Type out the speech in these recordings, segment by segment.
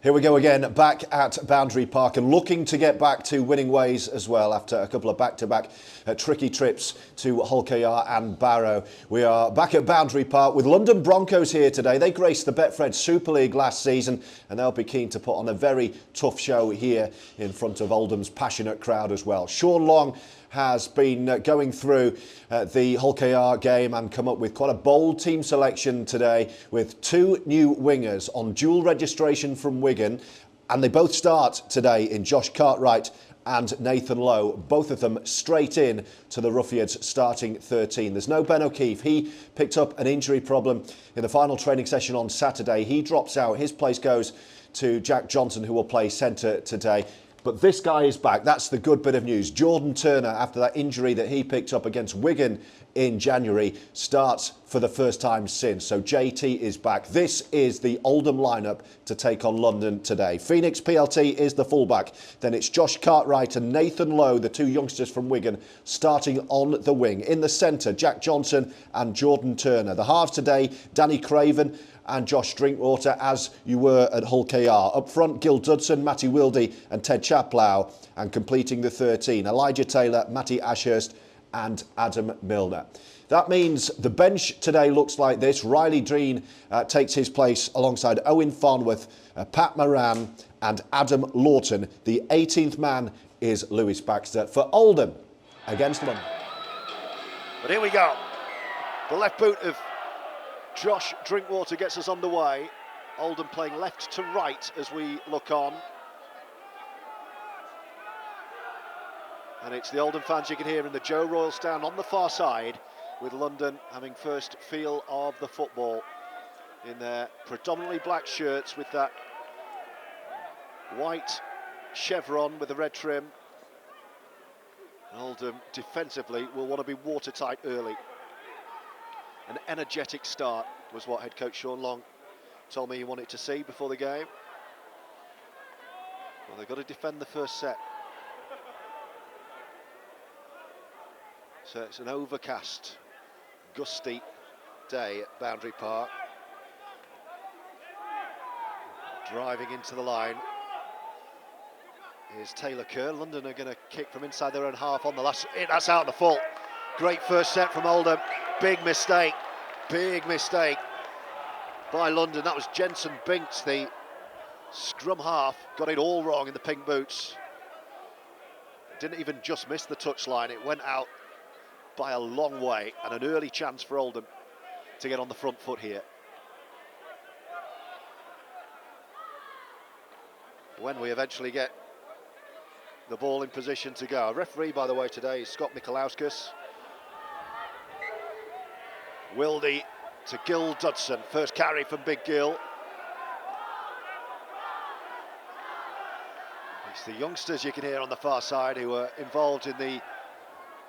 Here we go again, back at Boundary Park and looking to get back to winning ways as well after a couple of back-to-back tricky trips to Hull KR and Barrow. We are back at Boundary Park with London Broncos here today. They graced the Betfred Super League last season and they'll be keen to put on a very tough show here in front of Oldham's passionate crowd as well. Sean Long has been going through the Hull KR game and come up with quite a bold team selection today with two new wingers on dual registration from Wigan, and they both start today in Josh Cartwright and Nathan Lowe, both of them straight in to the Roughyeds starting 13. There's no Ben O'Keefe. He picked up an injury problem in the final training session on Saturday. He drops out. His place goes to Jack Johnson, who will play centre today. But this guy is back. That's the good bit of news. Jordan Turner, after that injury that he picked up against Wigan in January, starts for the first time since. So JT is back. This is the Oldham lineup to take on London today. Phoenix PLT is the fullback. Then it's Josh Cartwright and Nathan Lowe, the two youngsters from Wigan, starting on the wing. In the centre, Jack Johnson and Jordan Turner. The halves today, Danny Craven and Josh Drinkwater, as you were at Hull KR. Up front, Gil Dudson, Matty Wilde and Ted Chaplow. And completing the 13, Elijah Taylor, Matty Ashurst and Adam Milner. That means the bench today looks like this. Riley Dreen takes his place alongside Owen Farnworth, Pat Moran and Adam Lawton. The 18th man is Lewis Baxter for Oldham against London. But here we go. The left boot of Josh Drinkwater gets us underway. Oldham playing left to right as we look on. And it's the Oldham fans you can hear in the Joe Royal stand on the far side, with London having first feel of the football in their predominantly black shirts with that white chevron with the red trim. Oldham defensively will want to be watertight early. An energetic start was what head coach Sean Long told me he wanted to see before the game. Well, they've got to defend the first set. So it's an overcast, gusty day at Boundary Park. Driving into the line is Taylor Kerr. London are going to kick from inside their own half on the last. That's out in the full. Great first set from Oldham. Big mistake by London. That was Jensen Binks, the scrum half, got it all wrong in the pink boots. Didn't even just miss the touchline, it went out by a long way, and an early chance for Oldham to get on the front foot here. When we eventually get the ball in position to go. Referee, by the way, today is Scott Michalauskas. Wilde to Gil Dudson, first carry from Big Gil. It's the youngsters you can hear on the far side who were involved in the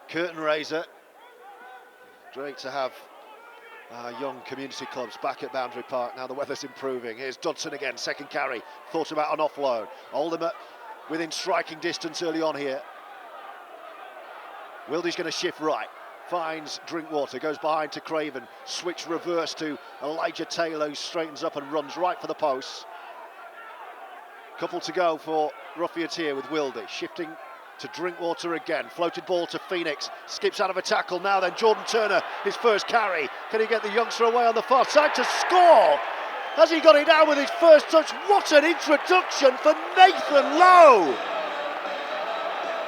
curtain raiser. Great to have young community clubs back at Boundary Park now the weather's improving. Here's Dudson again, second carry, thought about an offload. Oldham within striking distance early on here. Wilde's going to shift right. Finds Drinkwater, goes behind to Craven, switch reverse to Elijah Taylor, who straightens up and runs right for the posts. Couple to go for Roughyeds here with Wilde, shifting to Drinkwater again, floated ball to Phoenix, skips out of a tackle now then. Jordan Turner, his first carry, can he get the youngster away on the far side to score? Has he got it down with his first touch? What an introduction for Nathan Lowe,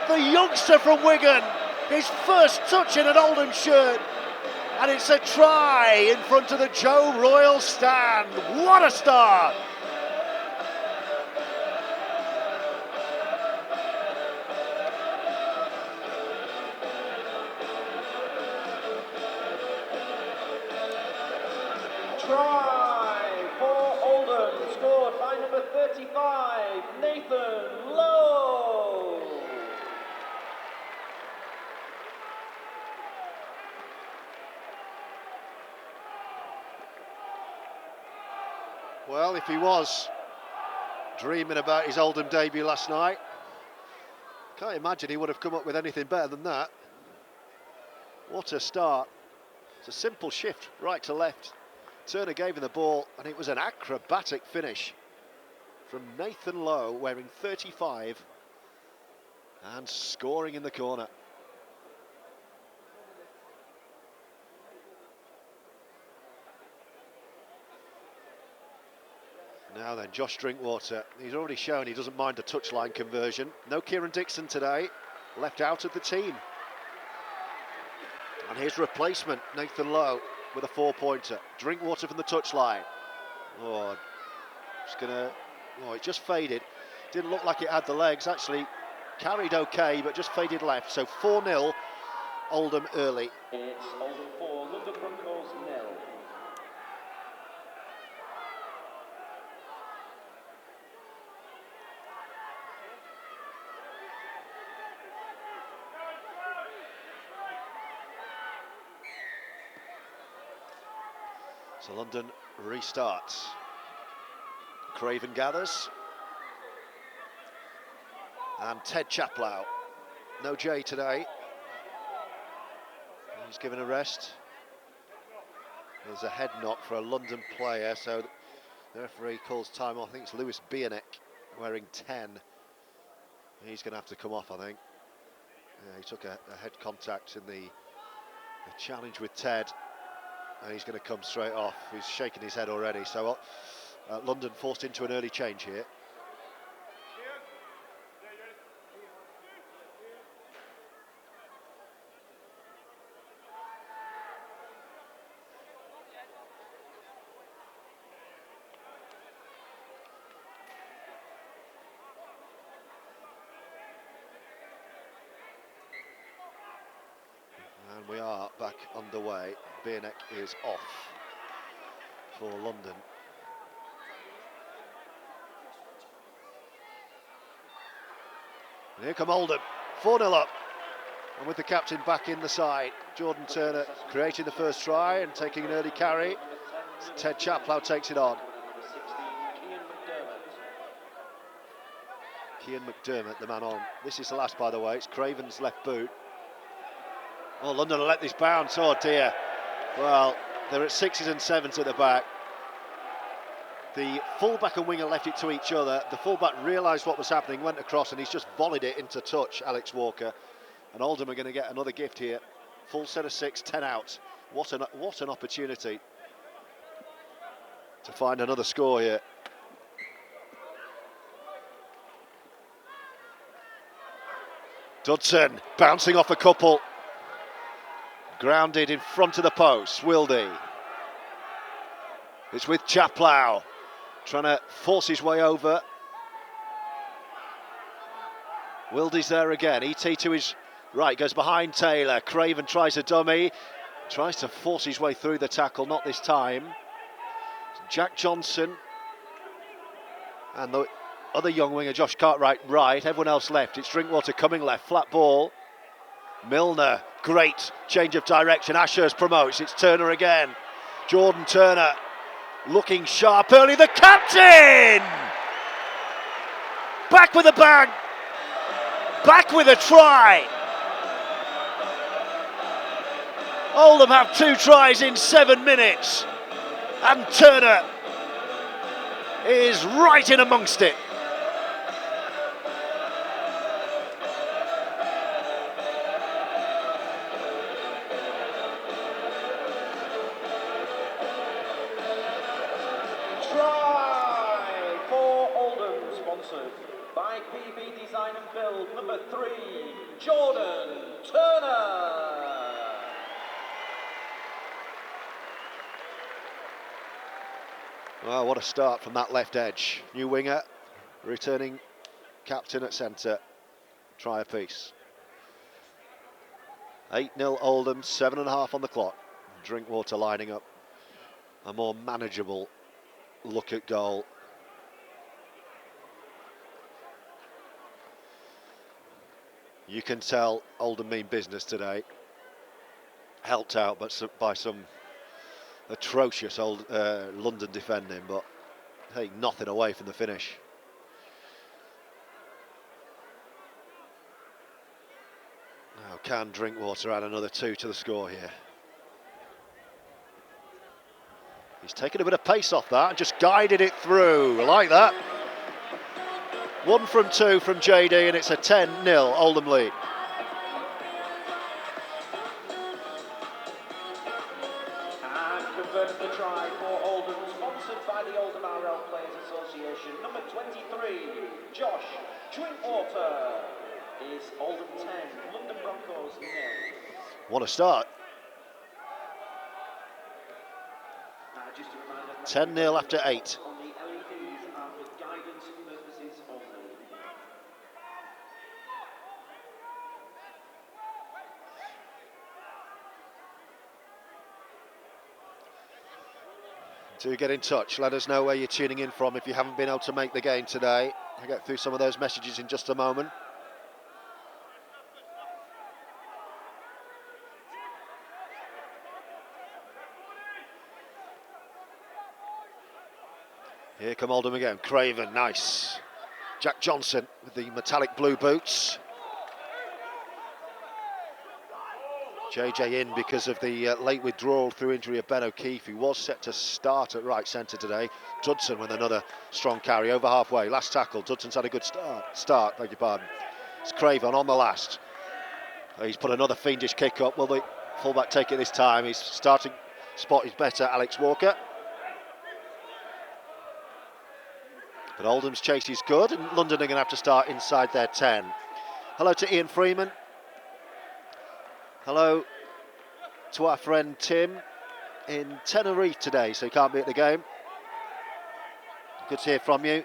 the youngster from Wigan. His first touch in an Oldham shirt, and it's a try in front of the Joe Royal stand. What a start! Try for Oldham, scored by number 35, Nathan Lowe. Well, if he was dreaming about his Oldham debut last night, can't imagine he would have come up with anything better than that. What a start. It's a simple shift, right to left. Turner gave him the ball, and it was an acrobatic finish from Nathan Lowe, wearing 35 and scoring in the corner. Now then, Josh Drinkwater, he's already shown he doesn't mind a touchline conversion. No Kieran Dixon today, left out of the team. And his replacement, Nathan Lowe, with a 4-pointer. Drinkwater from the touchline. Oh, it just faded. Didn't look like it had the legs, actually carried okay, but just faded left. So 4-0, Oldham early. It's Oldham 4, London Broncos 0. So London restarts. Craven gathers. And Ted Chaplow. No Jay today. He's given a rest. There's a head knock for a London player, so the referee calls time off. I think it's Lewis Biernick wearing 10. He's going to have to come off, I think. Yeah, he took a head contact in the challenge with Ted. And he's going to come straight off. He's shaking his head already. So London forced into an early change here. And we are back underway. Biernick is off for London. And here come Oldham, 4-0 up. And with the captain back in the side, Jordan Turner creating the first try and taking an early carry. Ted Chaplow takes it on. Cian McDermott, the man on. This is the last, by the way. It's Craven's left boot. Oh, London will let this bounce. Oh dear. Well, they're at 6s and 7s at the back. The fullback and winger left it to each other. The fullback realised what was happening, went across, and he's just volleyed it into touch, Alex Walker. And Oldham are going to get another gift here. Full set of 6, 10 out. What an opportunity to find another score here. Dudson bouncing off a couple. Grounded in front of the post, Wildy. It's with Chaplow, trying to force his way over. Wildy's there again, ET to his right, goes behind Taylor. Craven tries a dummy, tries to force his way through the tackle, not this time. Jack Johnson and the other young winger, Josh Cartwright, right, everyone else left. It's Drinkwater coming left, flat ball. Milner, great change of direction. Ashurst promotes, it's Turner again. Jordan Turner looking sharp early, the captain! Back with a bang, back with a try. Oldham have 2 tries in 7 minutes, and Turner is right in amongst it. By PB Design and Build, number 3, Jordan Turner. Well, what a start from that left edge. New winger, returning captain at centre. Try apiece. 8-0 Oldham, 7.5 on the clock. Drinkwater lining up a more manageable look at goal. You can tell Oldham mean business today. Helped out by some atrocious London defending, but hey, nothing away from the finish. Now can Drinkwater add another 2 to the score here? He's taken a bit of pace off that and just guided it through. I like that. 1 from 2 from JD, and it's a 10-0 Oldham lead. And converted the try for Oldham, sponsored by the Oldham RL Players Association. Number 23, Josh Drinkwater, is Oldham 10, London Broncos 0. What a start. 10-0 after 8. On the LEDs are for guidance purposes only. Do get in touch. Let us know where you're tuning in from if you haven't been able to make the game today. I'll get through some of those messages in just a moment. Here come Oldham again. Craven, nice. Jack Johnson with the metallic blue boots. JJ in because of the late withdrawal through injury of Ben O'Keefe, who was set to start at right centre today. Dudson with another strong carry over halfway. Last tackle. Dudson's had a good start, beg your pardon. It's Craven on the last. He's put another fiendish kick up. Will the fullback take it this time? His starting spot is better, Alex Walker. But Oldham's chase is good, and London are going to have to start inside their 10. Hello to Ian Freeman. Hello to our friend Tim in Tenerife today, so he can't be at the game. Good to hear from you.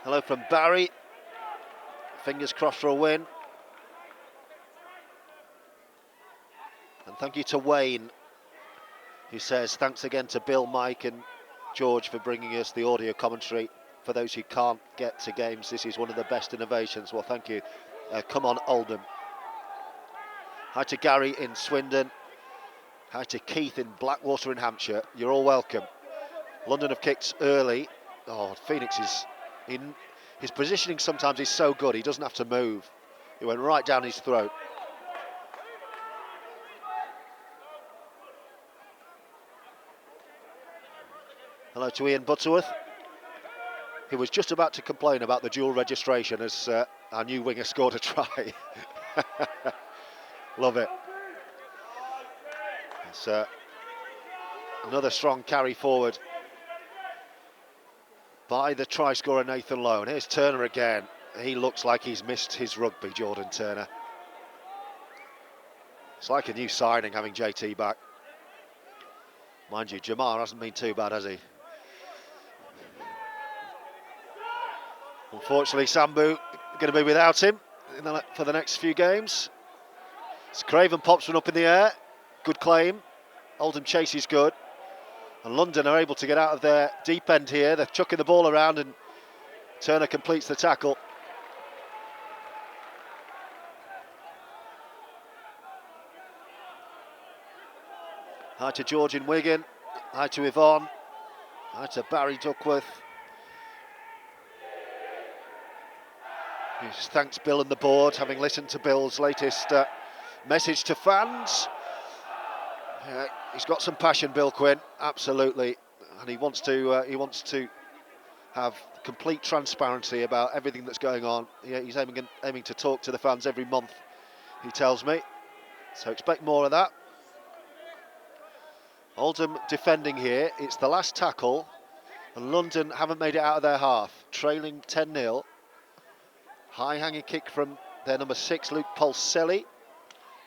Hello from Barry. Fingers crossed for a win. And thank you to Wayne, who says thanks again to Bill, Mike and George for bringing us the audio commentary. For those who can't get to games, this is one of the best innovations. Well, thank you. Come on, Oldham. Hi to Gary in Swindon. Hi to Keith in Blackwater in Hampshire. You're all welcome. London have kicked early. Oh, Phoenix is in. His positioning sometimes is so good, he doesn't have to move. He went right down his throat. Hello to Ian Butterworth, who was just about to complain about the dual registration as our new winger scored a try. Love it. It's another strong carry forward by the try scorer Nathan Lowe. And here's Turner again. He looks like he's missed his rugby, Jordan Turner. It's like a new signing having JT back. Mind you, Jamar hasn't been too bad, has he? Unfortunately, Sambu going to be without him for the next few games. So Craven pops one up in the air. Good claim. Oldham chase is good. And London are able to get out of their deep end here. They're chucking the ball around and Turner completes the tackle. Hi to George in Wigan. Hi to Yvonne. Hi to Barry Duckworth. He thanks Bill and the board, having listened to Bill's latest message to fans. He's got some passion, Bill Quinn, absolutely, and he wants to have complete transparency about everything that's going on. He's aiming to talk to the fans every month, he tells me. So expect more of that. Oldham defending here. It's the last tackle, and London haven't made it out of their half, trailing 10-0. High hanging kick from their number 6, Luke Polselli.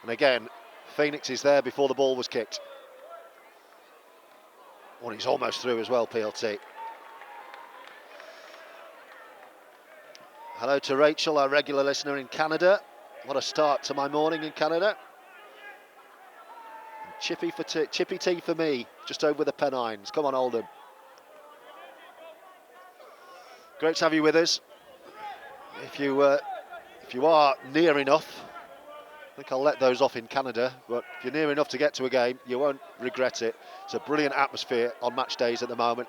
And again, Phoenix is there before the ball was kicked. Well, he's almost through as well, PLT. Hello to Rachel, our regular listener in Canada. What a start to my morning in Canada. Chippy tea for me, just over the Pennines. Come on, Oldham. Great to have you with us. If you are near enough, I think I'll let those off in Canada, but if you're near enough to get to a game, you won't regret it. It's a brilliant atmosphere on match days at the moment,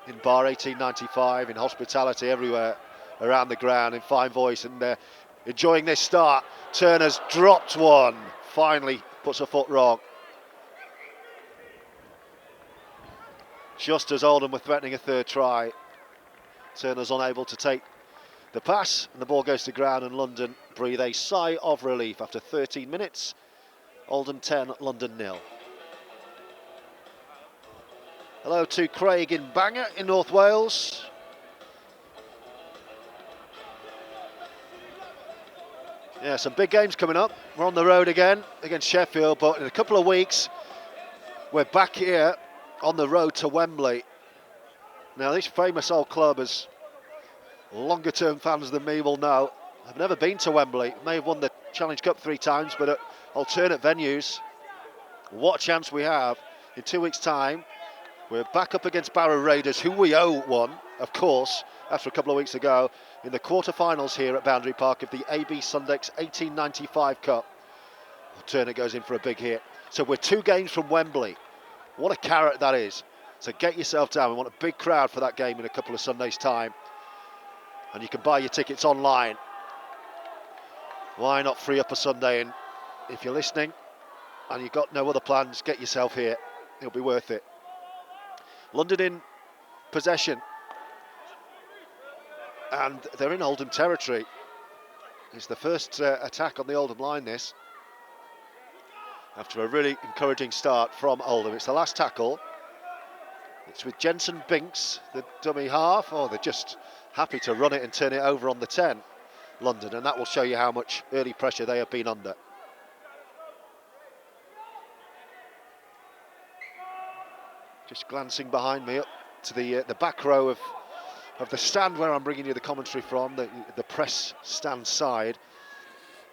in Bar 1895, in hospitality everywhere around the ground, in fine voice, and they're enjoying this start. Turner's dropped one, finally puts a foot wrong. Just as Oldham were threatening a third try. Turner's unable to take the pass, and the ball goes to ground, and London breathe a sigh of relief after 13 minutes. Oldham 10, London 0. Hello to Craig in Bangor in North Wales. Yeah, some big games coming up. We're on the road again against Sheffield, but in a couple of weeks we're back here on the road to Wembley. Now, this famous old club, as longer term fans than me will know, I've never been to Wembley. May have won the Challenge Cup 3 times, but at alternate venues. What a chance we have. In 2 weeks' time, we're back up against Barrow Raiders, who we owe one, of course, after a couple of weeks ago, in the quarter-finals here at Boundary Park of the AB Sundex 1895 Cup. Turner goes in for a big hit. So we're 2 games from Wembley. What a carrot that is. So get yourself down. We want a big crowd for that game in a couple of Sundays' time. And you can buy your tickets online. Why not free up a Sunday? And if you're listening and you've got no other plans, get yourself here. It'll be worth it. London in possession. And they're in Oldham territory. It's the first attack on the Oldham line, this. After a really encouraging start from Oldham. It's the last tackle. It's with Jensen Binks, the dummy half. Oh, they're just happy to run it and turn it over on the 10, London. And that will show you how much early pressure they have been under. Just glancing behind me up to the back row of the stand where I'm bringing you the commentary from, the press stand side.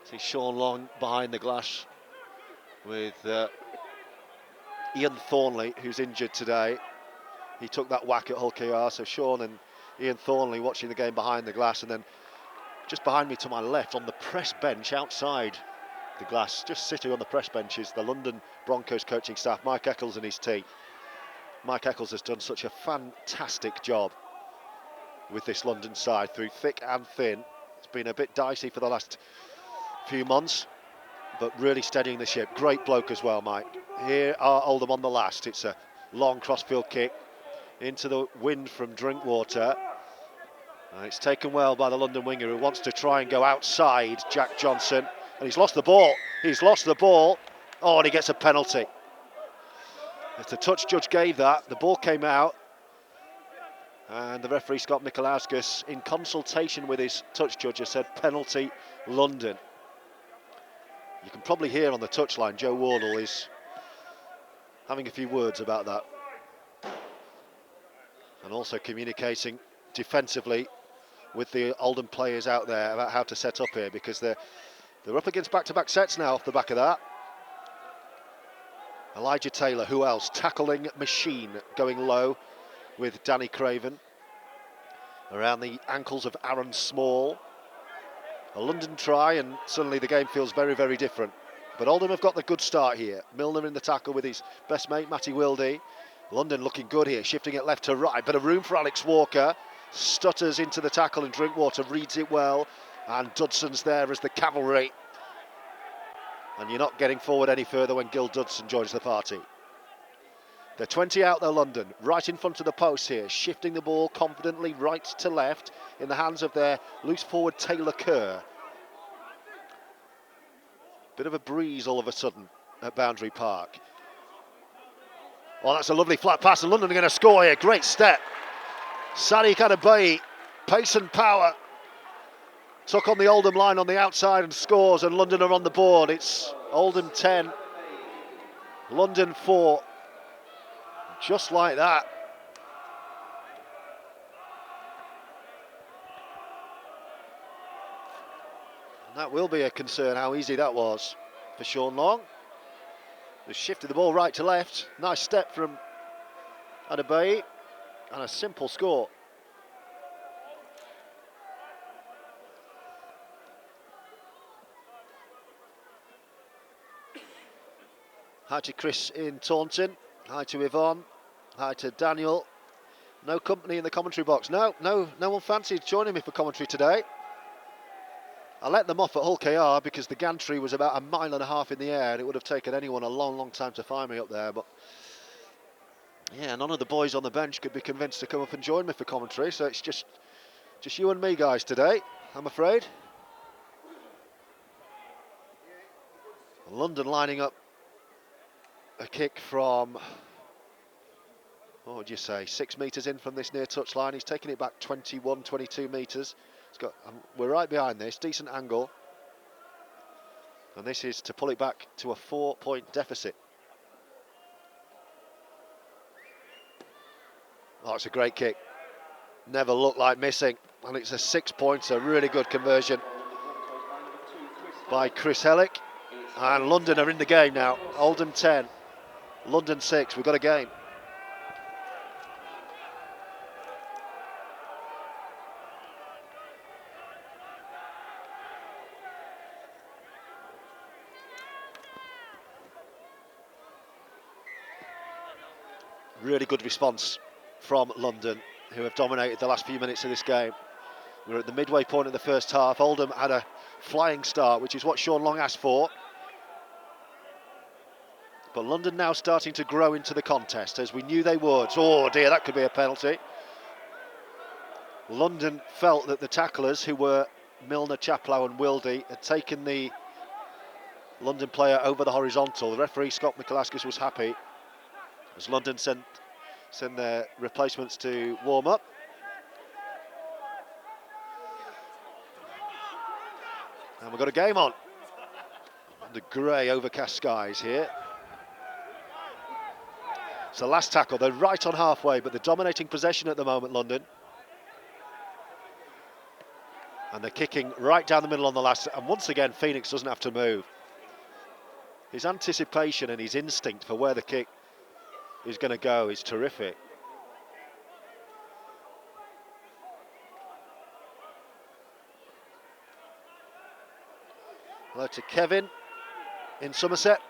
See Sean Long behind the glass with Ian Thornley, who's injured today. He took that whack at Hull KR, so Sean and Ian Thornley watching the game behind the glass, and then just behind me to my left on the press bench outside the glass, just sitting on the press bench, is the London Broncos coaching staff, Mike Eccles and his team. Mike Eccles has done such a fantastic job with this London side through thick and thin. It's been a bit dicey for the last few months, but really steadying the ship. Great bloke as well, Mike. Here are Oldham on the last. It's a long crossfield kick into the wind from Drinkwater. And it's taken well by the London winger, who wants to try and go outside Jack Johnson. And he's lost the ball. He's lost the ball. Oh, and he gets a penalty. As the touch judge gave that, the ball came out. And the referee, Scott Michalauskas, in consultation with his touch judge, has said penalty London. You can probably hear on the touchline Joe Wardle is having a few words about that. And also communicating defensively with the Oldham players out there about how to set up here, because they're up against back-to-back sets now off the back of that. Elijah Taylor, who else? Tackling machine, going low with Danny Craven. Around the ankles of Aaron Small. A London try, and suddenly the game feels very, very different. But Oldham have got the good start here. Milner in the tackle with his best mate, Matty Wildy. London looking good here, shifting it left to right. Bit of room for Alex Walker. Stutters into the tackle, and Drinkwater reads it well. And Dudson's there as the cavalry. And you're not getting forward any further when Gil Dudson joins the party. They're 20 out there, London, right in front of the post here, shifting the ball confidently right to left in the hands of their loose forward Taylor Kerr. Bit of a breeze all of a sudden at Boundary Park. Oh, that's a lovely flat pass, and London are going to score here. Great step. Sadiq Adabayi, pace and power. Took on the Oldham line on the outside and scores, and London are on the board. It's Oldham 10, London 4. Just like that. And that will be a concern, how easy that was for Sean Long. Just shifted the ball right to left. Nice step from Adabayi, and a simple score. Hi to Chris in Taunton. Hi to Yvonne. Hi to Daniel. No company in the commentary box. No one fancied joining me for commentary today. I let them off at Hull KR because the gantry was about 1.5 miles in the air, and it would have taken anyone a long time to find me up there. But yeah, none of the boys on the bench could be convinced to come up and join me for commentary, so it's just Just you and me, guys, today, I'm afraid. London lining up a kick from, what would you say, 6 metres in from this near touchline. He's taking it back 21, 22 metres. We're right behind this, decent angle. And this is to pull it back to a 4-point deficit. Oh, it's a great kick. Never looked like missing. And it's a 6-pointer, really good conversion by Chris Hellick. And London are in the game now. Oldham 10, London 6. We've got a game. Really good response from London, who have dominated the last few minutes of this game. We're at the midway point of the first half. Oldham had a flying start, which is what Sean Long asked for. But London now starting to grow into the contest, as we knew they would. Oh dear, that could be a penalty. London felt that the tacklers, who were Milner, Chaplow and Wildy, had taken the London player over the horizontal. The referee, Scott Michaelaskis, was happy as London sent their replacements to warm up. And we've got a game on. The grey overcast skies here. It's the last tackle. They're right on halfway, but they're dominating possession at the moment, London. And they're kicking right down the middle on the last. And once again, Phoenix doesn't have to move. His anticipation and his instinct for where the kick is going to go is terrific. Hello to Kevin in Somerset.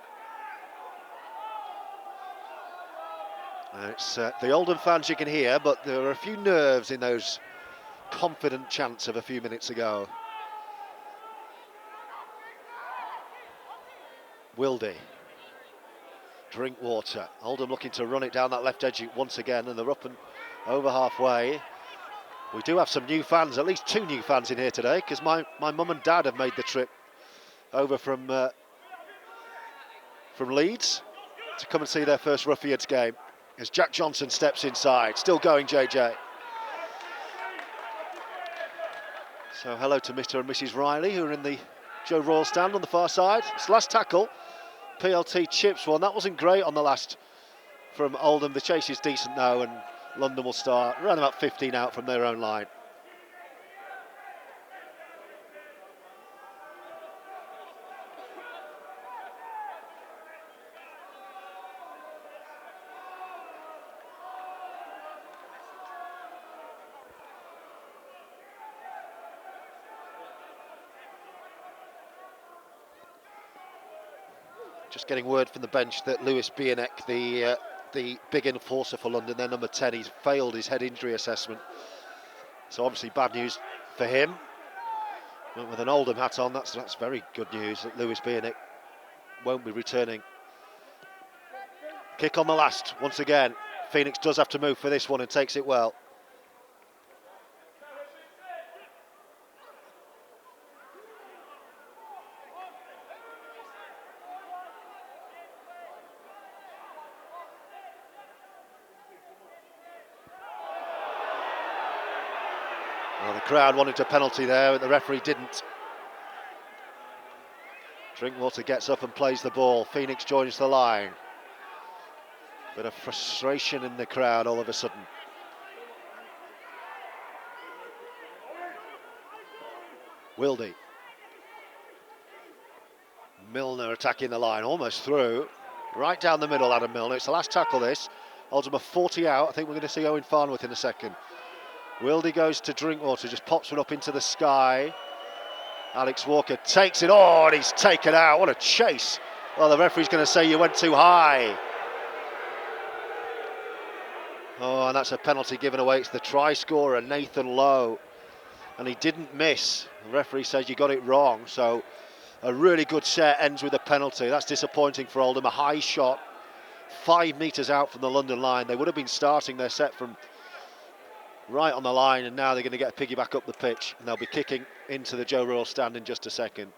It's the Oldham fans you can hear, but there are a few nerves in those confident chants of a few minutes ago. Wildy. Drinkwater. Oldham looking to run it down that left edge once again, and they're up and over halfway. We do have some new fans, at least 2 new fans in here today, because my mum and dad have made the trip over from Leeds to come and see their first Roughyeds game. As Jack Johnson steps inside, still going, JJ. So hello to Mr. and Mrs. Riley, who are in the Joe Royal stand on the far side. It's the last tackle. PLT chips one. That wasn't great on the last from Oldham. The chase is decent now, and London will start around about 15 out from their own line. Just getting word from the bench that Lewis Biernek, the big enforcer for London, their number 10, he's failed his head injury assessment. So obviously bad news for him. But with an Oldham hat on, that's very good news that Lewis Biernek won't be returning. Kick on the last, once again. Phoenix does have to move for this one and takes it well. Well, the crowd wanted a penalty there, but the referee didn't. Drinkwater gets up and plays the ball. Phoenix joins the line. Bit of frustration in the crowd all of a sudden. Wildy. Milner attacking the line, almost through. Right down the middle, Adam Milner. It's the last tackle, this. Oldham are 40 out. I think we're going to see Owen Farnworth in a second. Wildy goes to Drinkwater, just pops one up into the sky. Alex Walker takes it, oh, and he's taken out. What a chase. Well, the referee's going to say you went too high. Oh, and that's a penalty given away. It's the try scorer, Nathan Lowe. And he didn't miss. The referee says you got it wrong. So a really good set ends with a penalty. That's disappointing for Oldham. A high shot, 5 metres out from the London line. They would have been starting their set from right on the line, and now they're going to get a piggyback up the pitch, and they'll be kicking into the Joe Royal stand in just a second.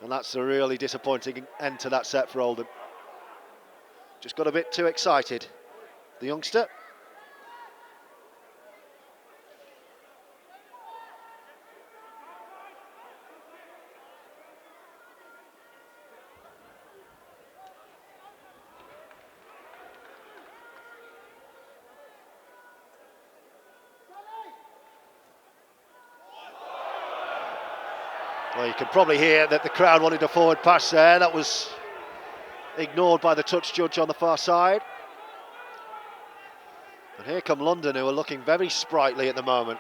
And that's a really disappointing end to that set for Oldham. Just got a bit too excited, the youngster. Well, you can probably hear that the crowd wanted a forward pass there. That was ignored by the touch judge on the far side. And here come London, who are looking very sprightly at the moment.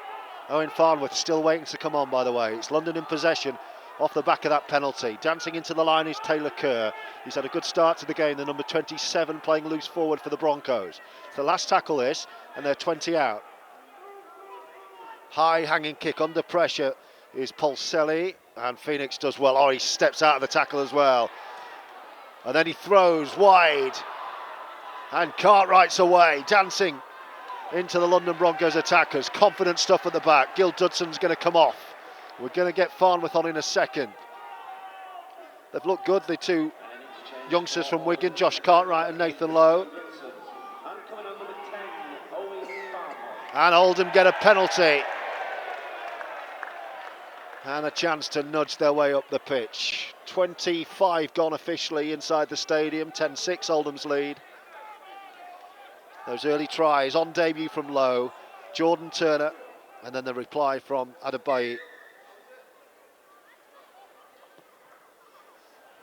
Owen Farnworth still waiting to come on, by the way. It's London in possession off the back of that penalty. Dancing into the line is Taylor Kerr. He's had a good start to the game, the number 27 playing loose forward for the Broncos. It's the last tackle this, and they're 20 out. High hanging kick under pressure is Polselli, and Phoenix does well. Oh, he steps out of the tackle as well. And then he throws wide, and Cartwright's away, dancing into the London Broncos attackers. Confident stuff at the back. Gil Dudson's going to come off. We're going to get Farnworth on in a second. They've looked good, the two youngsters from Wigan, Josh Cartwright and Nathan Lowe. And Oldham get a penalty. And a chance to nudge their way up the pitch. 25 gone officially inside the stadium, 10-6 Oldham's lead. Those early tries on debut from Lowe, Jordan Turner, and then the reply from Adebayi.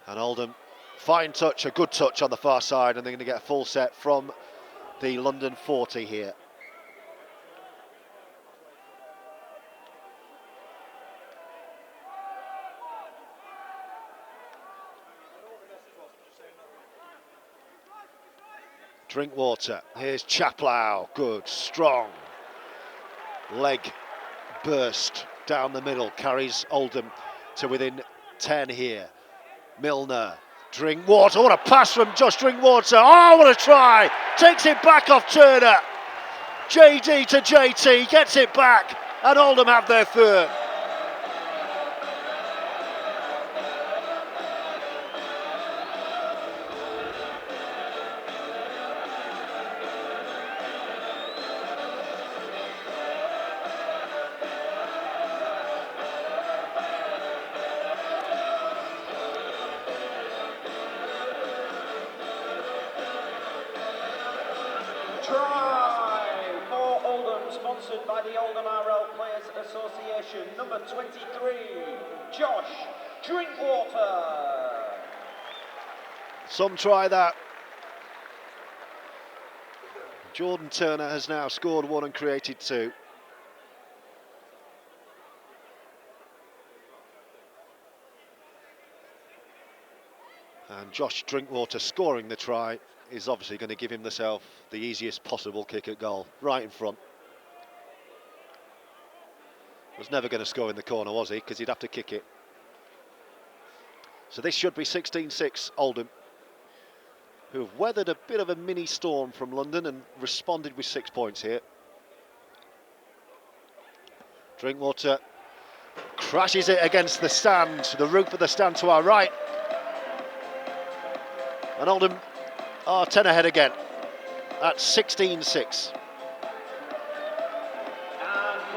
And Oldham, fine touch, a good touch on the far side, and they're going to get a full set from the London 40 here. Drinkwater, here's Chaplow, good, strong, leg burst down the middle, carries Oldham to within 10 here. Milner, Drinkwater, what a pass from Josh Drinkwater, oh what a try, takes it back off Turner, JD to JT, gets it back, and Oldham have their third. Try for Oldham, sponsored by the Oldham RL Players Association, number 23, Josh Drinkwater. Some try that. Jordan Turner has now scored one and created two. And Josh Drinkwater scoring the try is obviously going to give himself the easiest possible kick at goal, right in front. Was never going to score in the corner, was he? Because he'd have to kick it. So this should be 16-6 Oldham, who have weathered a bit of a mini storm from London and responded with 6 points here. Drinkwater crashes it against the stand, the roof of the stand to our right. And Oldham are 10 ahead again at 16-6.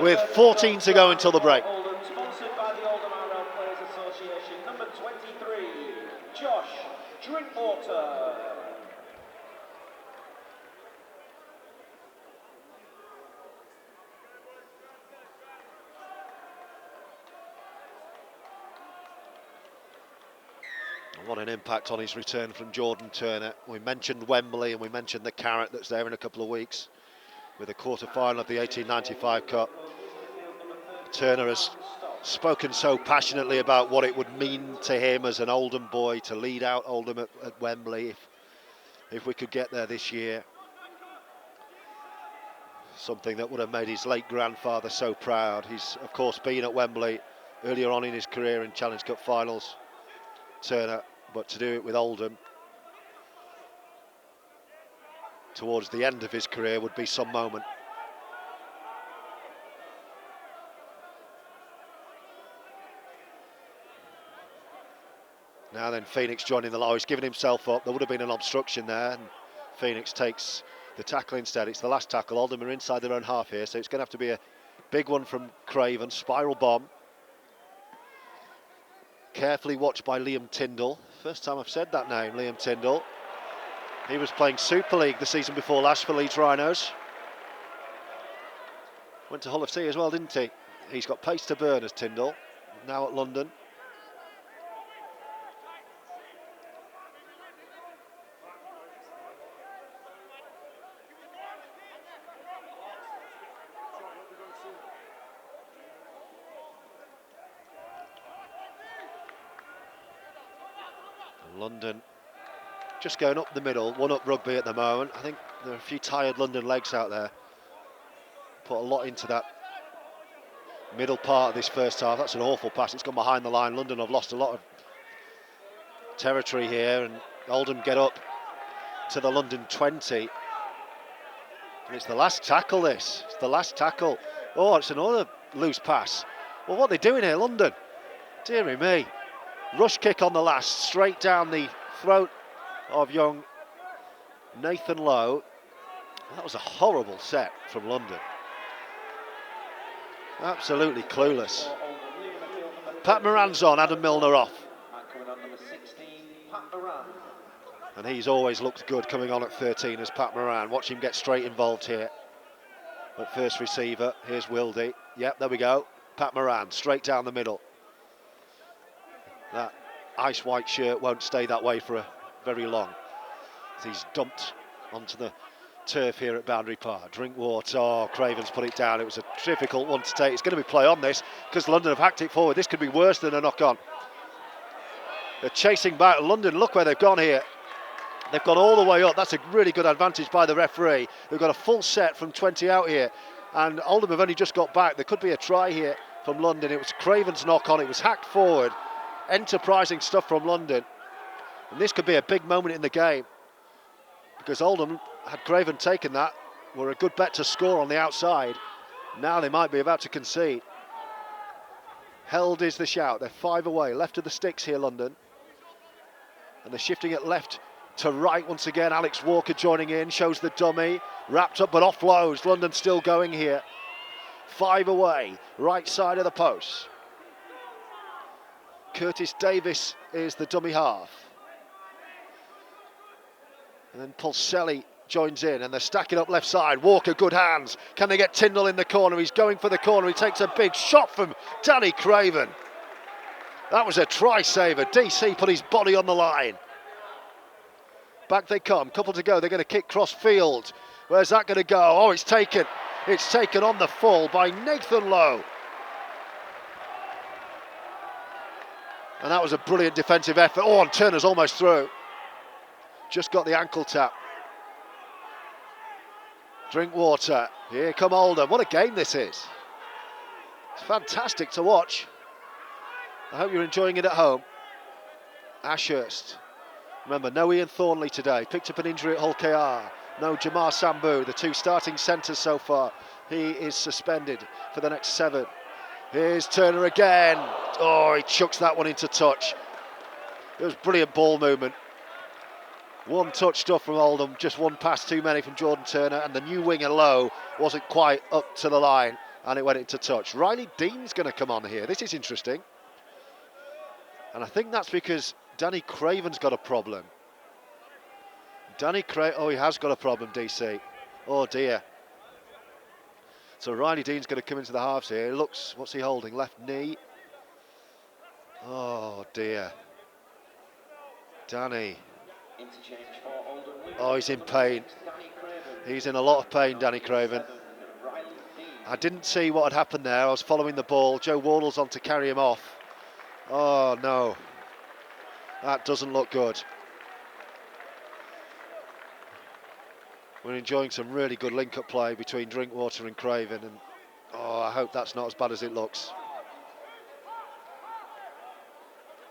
With 14 to go until the break. Oldham, sponsored by the Oldham RL Players Association, number 23, Josh Drinkwater. What an impact on his return from Jordan Turner. We mentioned Wembley and we mentioned the carrot that's there in a couple of weeks with the quarter-final of the 1895 Cup. Turner has spoken so passionately about what it would mean to him as an Oldham boy to lead out Oldham at Wembley if we could get there this year. Something that would have made his late grandfather so proud. He's of course been at Wembley earlier on in his career in Challenge Cup finals, Turner, but to do it with Oldham towards the end of his career would be some moment. Now then, Phoenix joining the Lowe. He's given himself up. There would have been an obstruction there, and Phoenix takes the tackle instead. It's the last tackle. Oldham are inside their own half here, so it's going to have to be a big one from Craven. Spiral bomb. Carefully watched by Liam Tyndall. First time I've said that name, Liam Tyndall. He was playing Super League the season before last for Leeds Rhinos. Went to Hull FC as well, didn't he? He's got pace to burn as Tyndall, now at London. London just going up the middle, one up rugby at the moment. I think there are a few tired London legs out there. Put a lot into that middle part of this first half. That's an awful pass. It's gone behind the line. London have lost a lot of territory here, and Oldham get up to the London 20. And it's the last tackle, this. It's the last tackle. Oh, it's another loose pass. Well, what are they doing here, London? Deary me. Rush kick on the last, straight down the throat of young Nathan Lowe. That was a horrible set from London. Absolutely clueless. Pat Moran's on, Adam Milner off. And he's always looked good coming on at 13 as Pat Moran. Watch him get straight involved here. At first receiver, here's Wildy. Yep, there we go. Pat Moran, straight down the middle. That ice white shirt won't stay that way for very long. He's dumped onto the turf here at Boundary Park. Drinkwater, oh, Craven's put it down. It was a difficult one to take. It's going to be play on this because London have hacked it forward. This could be worse than a knock on. They're chasing back. London, look where they've gone here. They've gone all the way up. That's a really good advantage by the referee. They've got a full set from 20 out here. And Oldham have only just got back. There could be a try here from London. It was Craven's knock on. It was hacked forward. Enterprising stuff from London. And this could be a big moment in the game. Because Oldham, had Craven taken that, were a good bet to score on the outside. Now they might be about to concede. Held is the shout. They're 5 away. Left of the sticks here, London. And they're shifting it left to right once again. Alex Walker joining in, shows the dummy. Wrapped up but offloads. London still going here. 5 away, right side of the post. Curtis Davis is the dummy half. And then Pulselli joins in and they're stacking up left side. Walker, good hands. Can they get Tyndall in the corner? He's going for the corner. He takes a big shot from Danny Craven. That was a try saver. DC put his body on the line. Back they come, couple to go. They're going to kick cross field. Where's that going to go? Oh, it's taken. It's taken on the full by Nathan Lowe. And that was a brilliant defensive effort. Oh, and Turner's almost through. Just got the ankle tap. Drinkwater. Here come Oldham. What a game this is. It's fantastic to watch. I hope you're enjoying it at home. Ashurst. Remember, no Ian Thornley today. Picked up an injury at Hull KR. No Jamar Sambu, the 2 starting centres so far. He is suspended for the next 7. Here's Turner again. Oh, he chucks that one into touch. It was brilliant ball movement. One touch stuff from Oldham, just one pass too many from Jordan Turner, and the new winger Lowe wasn't quite up to the line, and it went into touch. Riley Dean's going to come on here. This is interesting. And I think that's because Danny Craven's got a problem. Oh, he has got a problem, DC. Oh dear. So Riley Dean's going to come into the halves here. Looks, what's he holding? Left knee. Oh dear. Danny. Oh, he's in pain. He's in a lot of pain, Danny Craven. I didn't see what had happened there. I was following the ball. Joe Wardle's on to carry him off. Oh no. That doesn't look good. We're enjoying some really good link-up play between Drinkwater and Craven, and oh, I hope that's not as bad as it looks.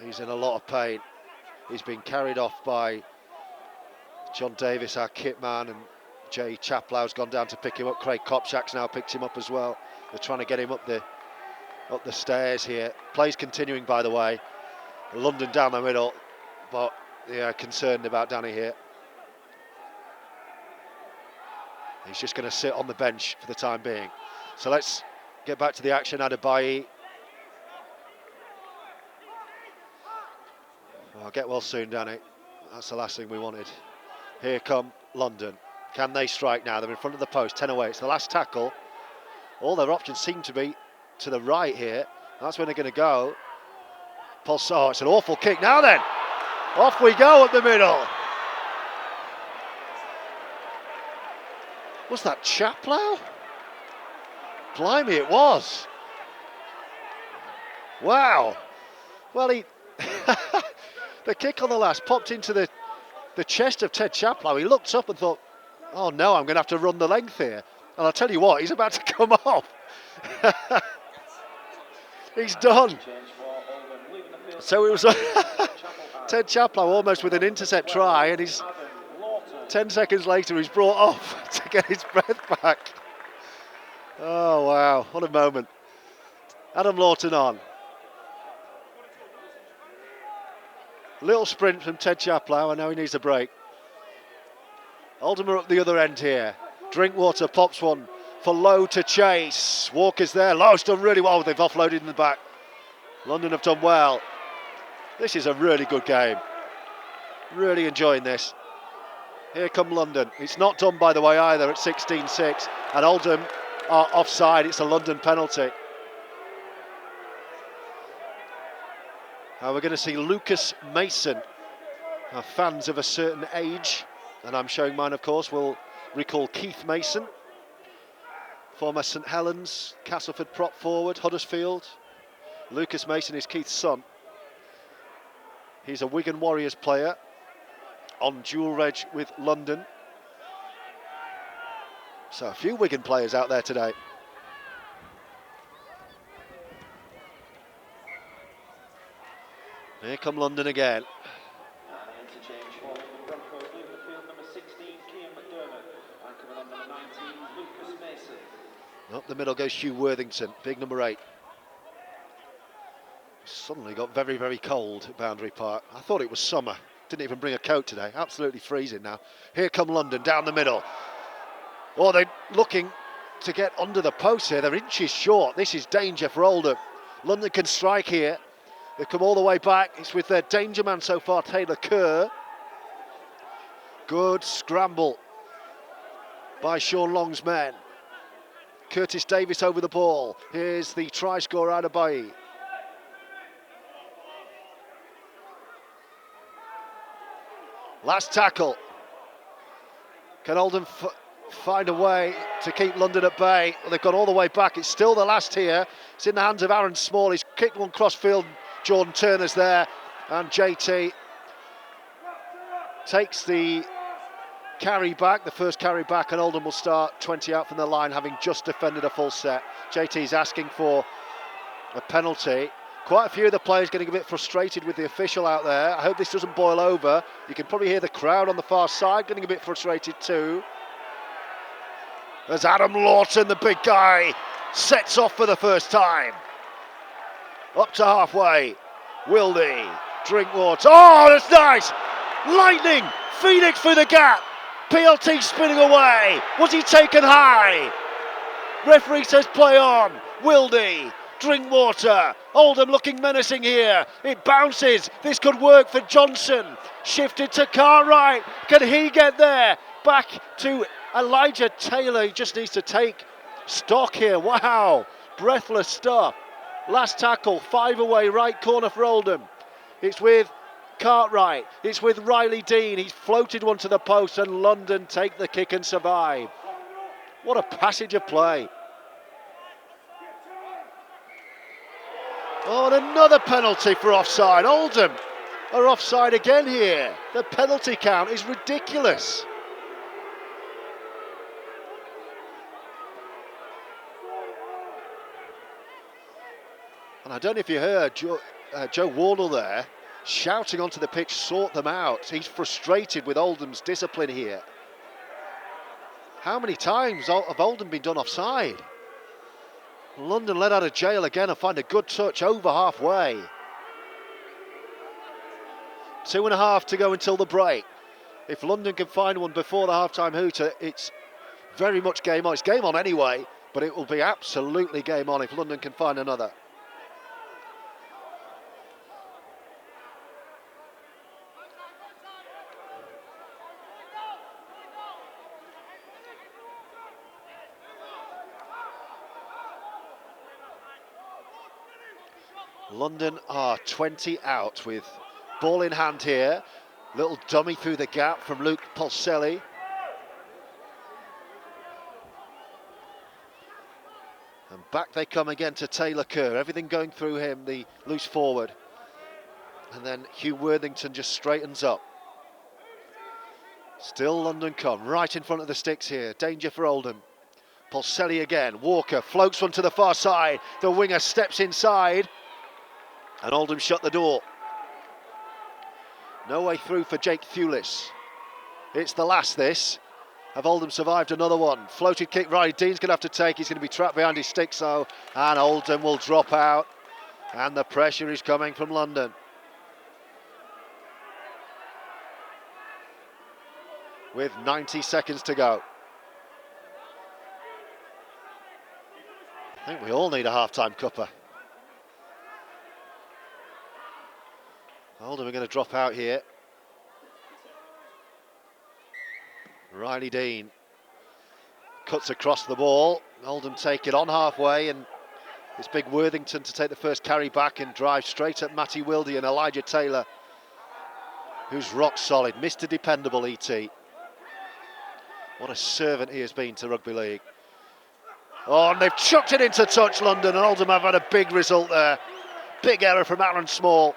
He's in a lot of pain. He's been carried off by John Davis, our kit man, and Jay Chaplow's gone down to pick him up. Craig Kopchak's now picked him up as well. They're trying to get him up the stairs here. Play's continuing, by the way. London down the middle. but yeah, concerned about Danny here. He's just going to sit on the bench for the time being. So let's get back to the action. Adebayi. Well, get well soon, Danny. That's the last thing we wanted. Here come London. Can they strike now? They're in front of the post, 10 away. It's the last tackle. All their options seem to be to the right here. That's when they're going to go. Pulsar, it's an awful kick. Now then, off we go up the middle. Was that Chaplow? Blimey, it was. Wow. Well, he the kick on the last popped into the chest of Ted Chaplow. He looked up and thought, oh no, I'm going to have to run the length here. And I'll tell you what, he's about to come off. He's done. So it was Ted Chaplow almost with an intercept try, and he's 10 seconds later he's brought off to get his breath back. Oh wow, what a moment. Adam Lawton on. Little sprint from Ted Chaplow, and now he needs a break. Oldham are up the other end here. Drinkwater pops one for Lowe to chase. Walker's there. Lowe's done really well. They've offloaded in the back. London have done well. This is a really good game. Really enjoying this. Here come London. It's not done, by the way, either at 16-6. And Oldham are offside. It's a London penalty. We're going to see Lucas Mason. Our fans of a certain age, and I'm showing mine, of course, will recall Keith Mason. Former St Helens, Castleford prop forward, Huddersfield. Lucas Mason is Keith's son. He's a Wigan Warriors player on dual reg with London. So a few Wigan players out there today. Here come London again. Interchange for front row, blue midfield, number 16, Cian McDermott, and coming on number 19, Lucas Mason. Up the middle goes Hugh Worthington, big number 8. Suddenly got very, very cold at Boundary Park. I thought it was summer. Didn't even bring a coat today. Absolutely freezing now. Here come London down the middle. Oh, they're looking to get under the post here. They're inches short. This is danger for Oldham. London can strike here. They've come all the way back. It's with their danger man so far, Taylor Kerr. Good scramble by Sean Long's men. Curtis Davis over the ball. Here's the try scorer, Adebayi. Last tackle. Can Oldham find a way to keep London at bay? Well, they've gone all the way back. It's still the last here. It's in the hands of Aaron Small. He's kicked one cross field. Jordan Turner's there, and JT takes the carry back, the first carry back, and Oldham will start 20 out from the line, having just defended a full set. JT's asking for a penalty. Quite a few of the players getting a bit frustrated with the official out there. I hope this doesn't boil over. You can probably hear the crowd on the far side getting a bit frustrated too. As Adam Lawton, the big guy, sets off for the first time. Up to halfway, Wildy, Drinkwater, oh that's nice! Lightning, Phoenix through the gap, PLT spinning away, was he taken high? Referee says play on, Wildy, Drinkwater, Oldham looking menacing here, it bounces, this could work for Johnson, shifted to Cartwright, can he get there? Back to Elijah Taylor, he just needs to take stock here, wow, breathless stuff. Last tackle, 5 away, right corner for Oldham. It's with Cartwright, it's with Riley Dean. He's floated one to the post and London take the kick and survive. What a passage of play. Oh, and another penalty for offside. Oldham are offside again here. The penalty count is ridiculous. And I don't know if you heard Joe Wardle there shouting onto the pitch, sort them out. He's frustrated with Oldham's discipline here. How many times have Oldham been done offside? London let out of jail again and find a good touch over halfway. 2.5 to go until the break. If London can find one before the half-time hooter, it's very much game on. It's game on anyway, but it will be absolutely game on if London can find another. London are 20 out with ball in hand here. Little dummy through the gap from Luke Polselli. And back they come again to Taylor Kerr. Everything going through him, the loose forward. And then Hugh Worthington just straightens up. Still London come, right in front of the sticks here. Danger for Oldham. Polselli again. Walker floats one to the far side. The winger steps inside. And Oldham shut the door. No way through for Jake Thewlis. It's the last, this. Have Oldham survived another one? Floated kick, Riley Dean's going to have to take. He's going to be trapped behind his sticks, though. And Oldham will drop out. And the pressure is coming from London. With 90 seconds to go. I think we all need a half-time cuppa. Oldham are going to drop out here. Riley Dean cuts across the ball. Oldham take it on halfway, and it's big Worthington to take the first carry back and drive straight at Matty Wildy and Elijah Taylor, who's rock solid. Mr. Dependable, E.T. What a servant he has been to rugby league. Oh, and they've chucked it into touch, London, and Oldham have had a big result there. Big error from Aaron Small.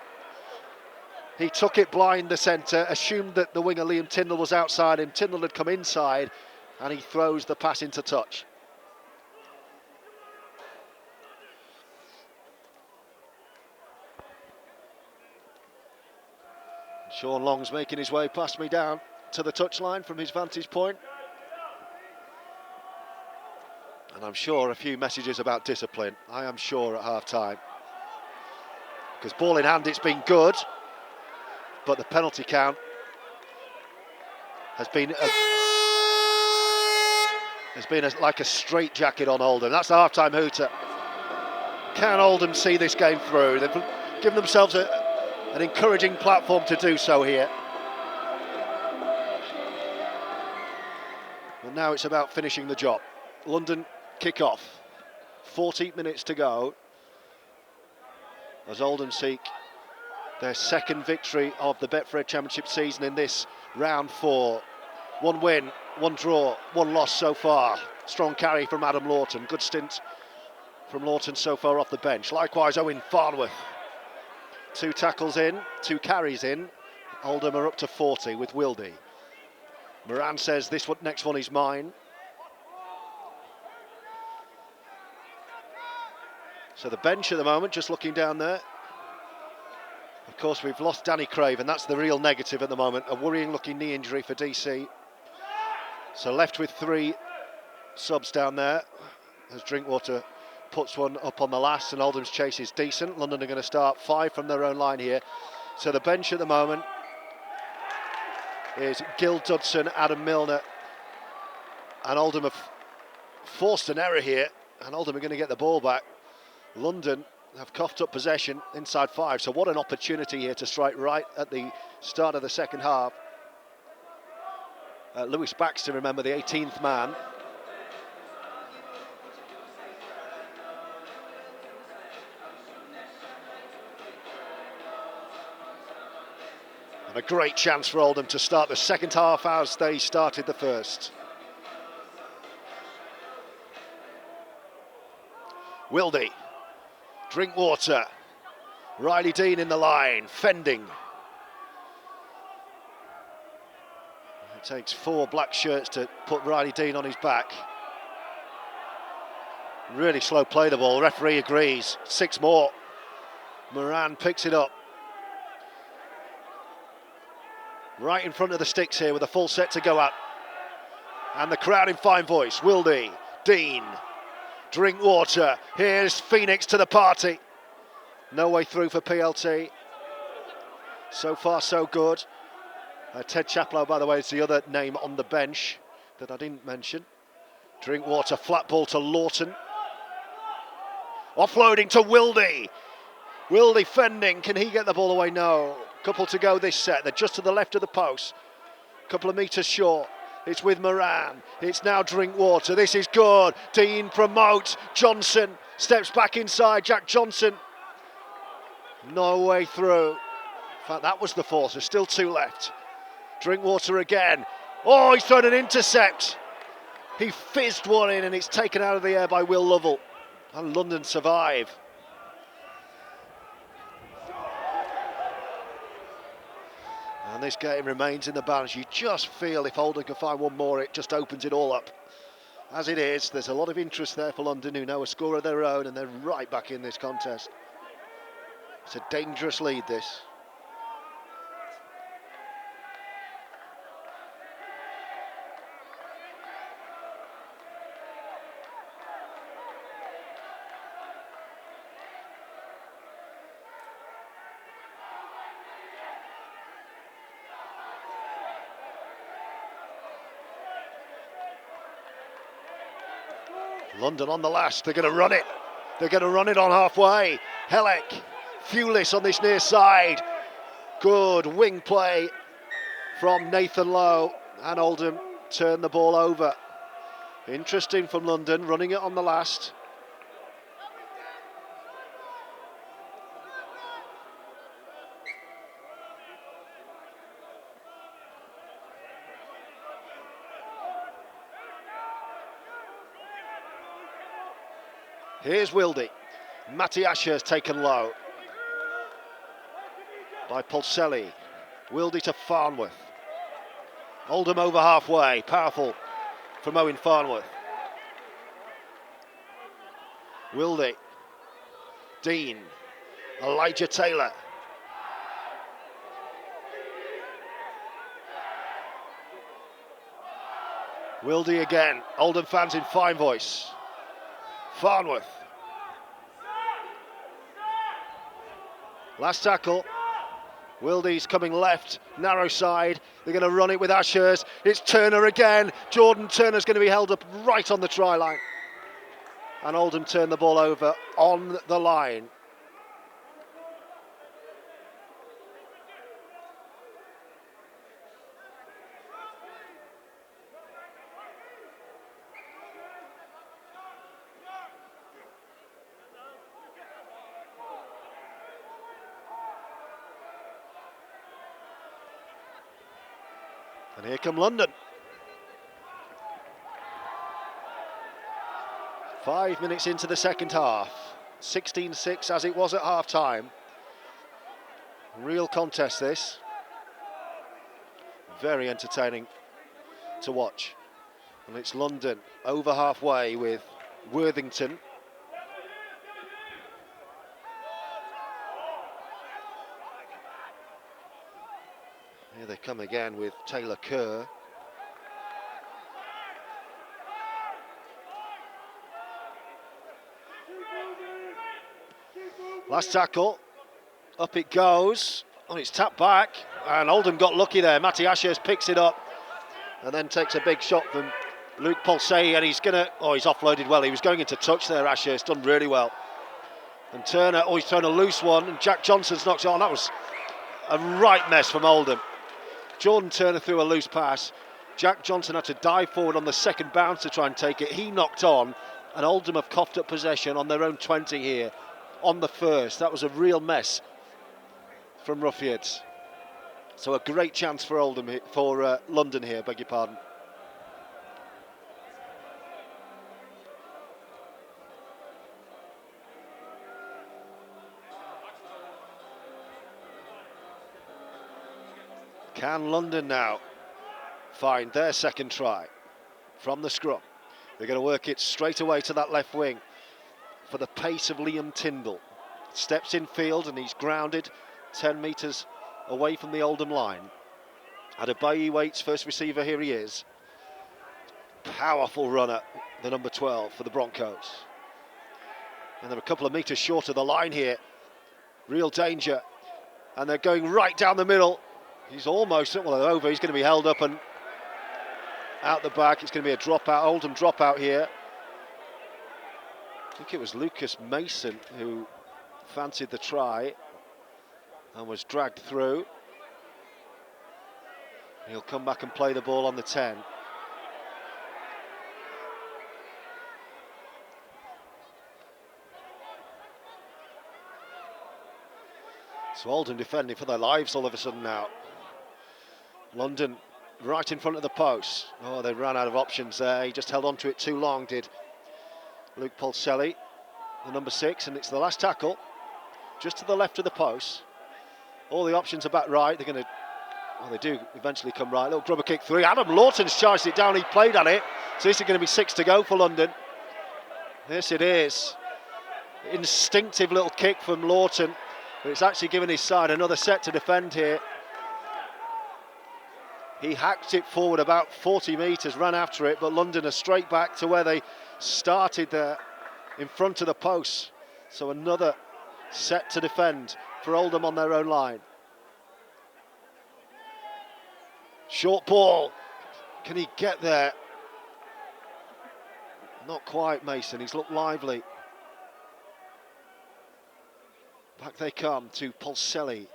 He took it blind, the centre, assumed that the winger Liam Tyndall was outside him. Tyndall had come inside, and he throws the pass into touch. Sean Long's making his way past me down to the touchline from his vantage point. And I'm sure a few messages about discipline, I am sure, at half-time. Because ball in hand, it's been good. But the penalty count has been like a straitjacket on Oldham. That's the half-time hooter. Can Oldham see this game through? They've given themselves an encouraging platform to do so here. And now it's about finishing the job. London kick off. 40 minutes to go as Oldham seek their second victory of the Betfred Championship season in this round 4. 1 win, 1 draw, 1 loss so far. Strong carry from Adam Lawton. Good stint from Lawton so far off the bench. Likewise, Owen Farnworth. 2 tackles in, 2 carries in. Oldham are up to 40 with Wildy. Moran says this next one is mine. So the bench at the moment, just looking down there. Of course, we've lost Danny Craven. That's the real negative at the moment. A worrying-looking knee injury for DC. So left with 3 subs down there as Drinkwater puts one up on the last, and Oldham's chase is decent. London are going to start 5 from their own line here. So the bench at the moment is Gil Dudson, Adam Milner, and Oldham have forced an error here, and Oldham are going to get the ball back. London have coughed up possession inside 5, so what an opportunity here to strike right at the start of the second half. Lewis Baxter, remember, the 18th man. And a great chance for Oldham to start the second half as they started the first. Wildy. Drinkwater, Riley Dean in the line, fending. It takes 4 black shirts to put Riley Dean on his back. Really slow play the ball, referee agrees, 6 more. Moran picks it up. Right in front of the sticks here with a full set to go at. And the crowd in fine voice, Wildy, Dean, Drinkwater, here's Phoenix to the party. No way through for PLT. So far, so good. Ted Chaplow, by the way, is the other name on the bench that I didn't mention. Drinkwater, flat ball to Lawton. Offloading to Wildy. Wildy fending, can he get the ball away? No. Couple to go this set, they're just to the left of the post. Couple of metres short. It's with Moran. It's now Drinkwater. This is good. Dean promotes. Johnson steps back inside. Jack Johnson. No way through. In fact, that was the fourth. There's still two left. Drinkwater again. Oh, he's thrown an intercept. He fizzed one in and it's taken out of the air by Will Lovell. And London survive. And this game remains in the balance. You just feel if Oldham can find one more, it just opens it all up. As it is, there's a lot of interest there for London, who know a score of their own, and they're right back in this contest. It's a dangerous lead, this. London on the last, they're going to run it. They're going to run it on halfway. Helek, Fewlis on this near side. Good wing play from Nathan Lowe, and Oldham turn the ball over. Interesting from London, running it on the last. Here's Wildy. Matty Ashurst taken low by Pulselli. Wildy to Farnworth. Oldham over halfway. Powerful from Owen Farnworth. Wildy. Dean. Elijah Taylor. Wildy again. Oldham fans in fine voice. Farnworth. Last tackle. Wildy's coming left, narrow side. They're going to run it with Ashurst. It's Turner again. Jordan Turner's going to be held up right on the try line. And Oldham turn the ball over on the line. And here come London. 5 minutes into the second half. 16-6 as it was at half-time. Real contest this. Very entertaining to watch. And it's London over halfway with Worthington. Here they come again with Taylor Kerr. Last tackle, up it goes, and it's tapped back, and Oldham got lucky there. Matty Ashurst picks it up, and then takes a big shot from Luke Pulsey, and he's offloaded well. He was going into touch there, Ashurst, done really well. And Turner, he's thrown a loose one, and Jack Johnson's knocked it on. That was a right mess from Oldham. Jordan Turner threw a loose pass. Jack Johnson had to dive forward on the second bounce to try and take it. He knocked on, and Oldham have coughed up possession on their own 20 here on the first. That was a real mess from Roughyeds. So a great chance for London here, beg your pardon. Can London now find their second try from the scrum? They're going to work it straight away to that left wing for the pace of Liam Tyndall. Steps in field and he's grounded 10 metres away from the Oldham line. Adebayi waits, first receiver, here he is. Powerful runner, the number 12 for the Broncos. And they're a couple of metres short of the line here. Real danger. and they're going right down the middle. He's almost, well, over. He's going to be held up and out the back. It's going to be a dropout, Oldham dropout here. I think it was Lucas Mason who fancied the try and was dragged through. He'll come back and play the ball on the 10. So Oldham defending for their lives all of a sudden now. London right in front of the post. Oh, they ran out of options there. He just held on to it too long, did Luke Polselli, the number 6, and it's the last tackle, just to the left of the post. All the options are back right. They're going to, well, they do eventually come right. Little grubber kick through. Adam Lawton's charged it down. He played at it. So this is going to be 6 to go for London. Yes, it is. Instinctive little kick from Lawton. But it's actually given his side another set to defend here. He hacked it forward about 40 metres, ran after it, but London are straight back to where they started there, in front of the post. So another set to defend for Oldham on their own line. Short ball. Can he get there? Not quite, Mason. He's looked lively. Back they come to Polselli.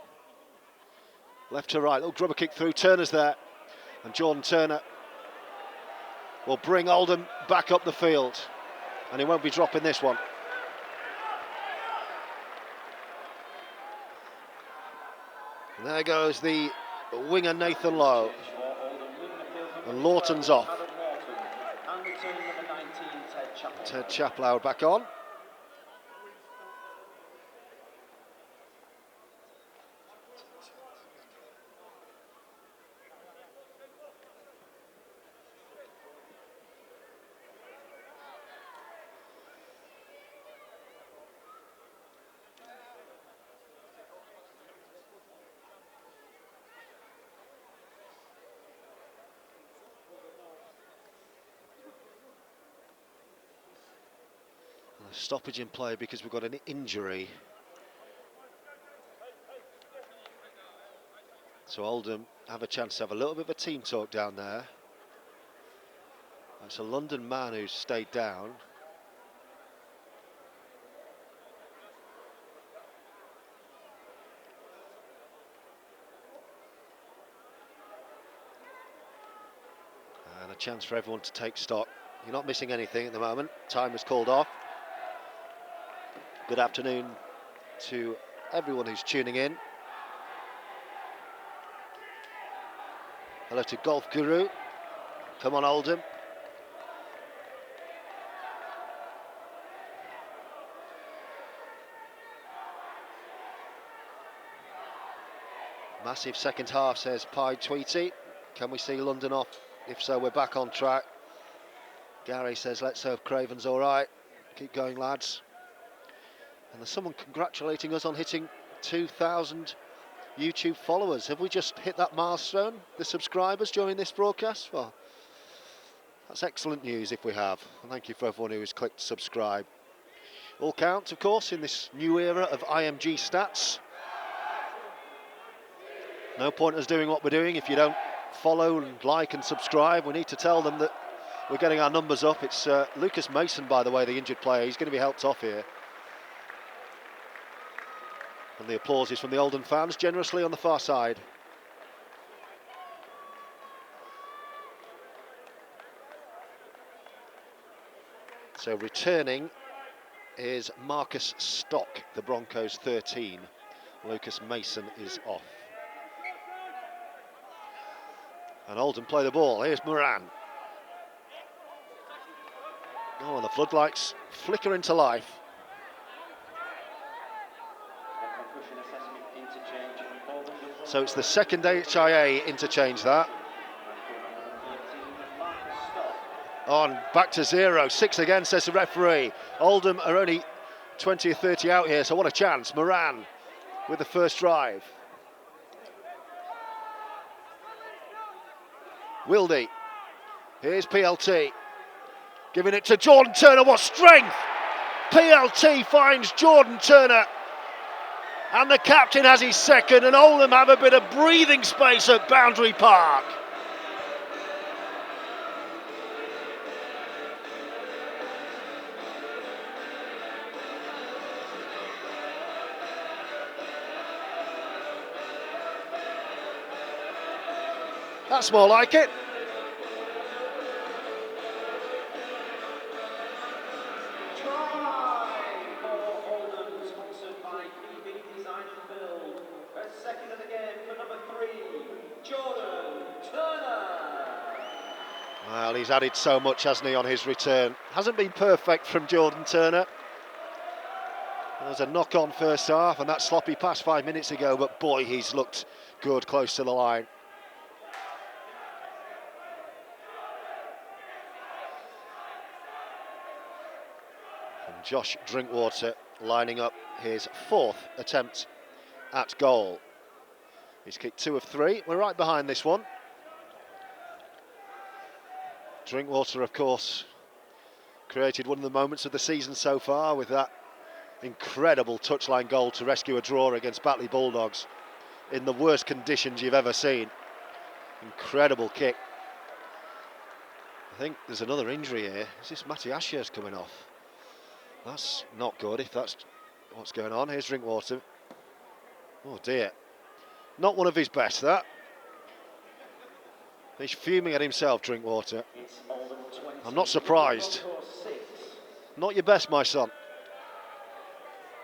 Left to right, little grubber kick through. Turner's there. And Jordan Turner will bring Oldham back up the field. And he won't be dropping this one. And there goes the winger Nathan Lowe. And Lawton's off. Ted Chaplow back on. Stoppage in play because we've got an injury. So Oldham have a chance to have a little bit of a team talk down there. That's a London man who's stayed down. And a chance for everyone to take stock. You're not missing anything at the moment. Time is called off. Good afternoon to everyone who's tuning in. Hello to Golf Guru. Come on, Oldham. Massive second half, says Pied Tweety. Can we see London off? If so, we're back on track. Gary says, let's hope Craven's all right. Keep going, lads. And there's someone congratulating us on hitting 2,000 YouTube followers. Have we just hit that milestone, the subscribers, during this broadcast? Well, that's excellent news if we have. And thank you for everyone who has clicked subscribe. All counts, of course, in this new era of IMG stats. No point us doing what we're doing if you don't follow and like and subscribe. We need to tell them that we're getting our numbers up. It's Lucas Mason, by the way, the injured player. He's going to be helped off here. And the applause is from the Oldham fans, generously on the far side. So returning is Marcus Stock, the Broncos 13. Lucas Mason is off. And Oldham play the ball. Here's Moran. Oh, and the floodlights flicker into life. So it's the second HIA interchange that. On, back to 0, 6 again, says the referee. Oldham are only 20 or 30 out here, so what a chance. Moran with the first drive. Wildy, here's PLT. Giving it to Jordan Turner, what strength! PLT finds Jordan Turner. And the captain has his second, and Oldham have a bit of breathing space at Boundary Park. That's more like it. Second of the game for number 3, Jordan Turner. Well, he's added so much, hasn't he, on his return. Hasn't been perfect from Jordan Turner. There was a knock-on first half and that sloppy pass 5 minutes ago, but boy, he's looked good close to the line. And Josh Drinkwater lining up his 4th attempt at goal. He's kicked 2 of 3. We're right behind this one. Drinkwater, of course, created one of the moments of the season so far with that incredible touchline goal to rescue a draw against Batley Bulldogs in the worst conditions you've ever seen. Incredible kick. I think there's another injury here. Is this Matty Ashurst coming off? That's not good if that's what's going on. Here's Drinkwater. Oh dear. Not one of his best, that. He's fuming at himself, Drinkwater. I'm not surprised. Not your best, my son.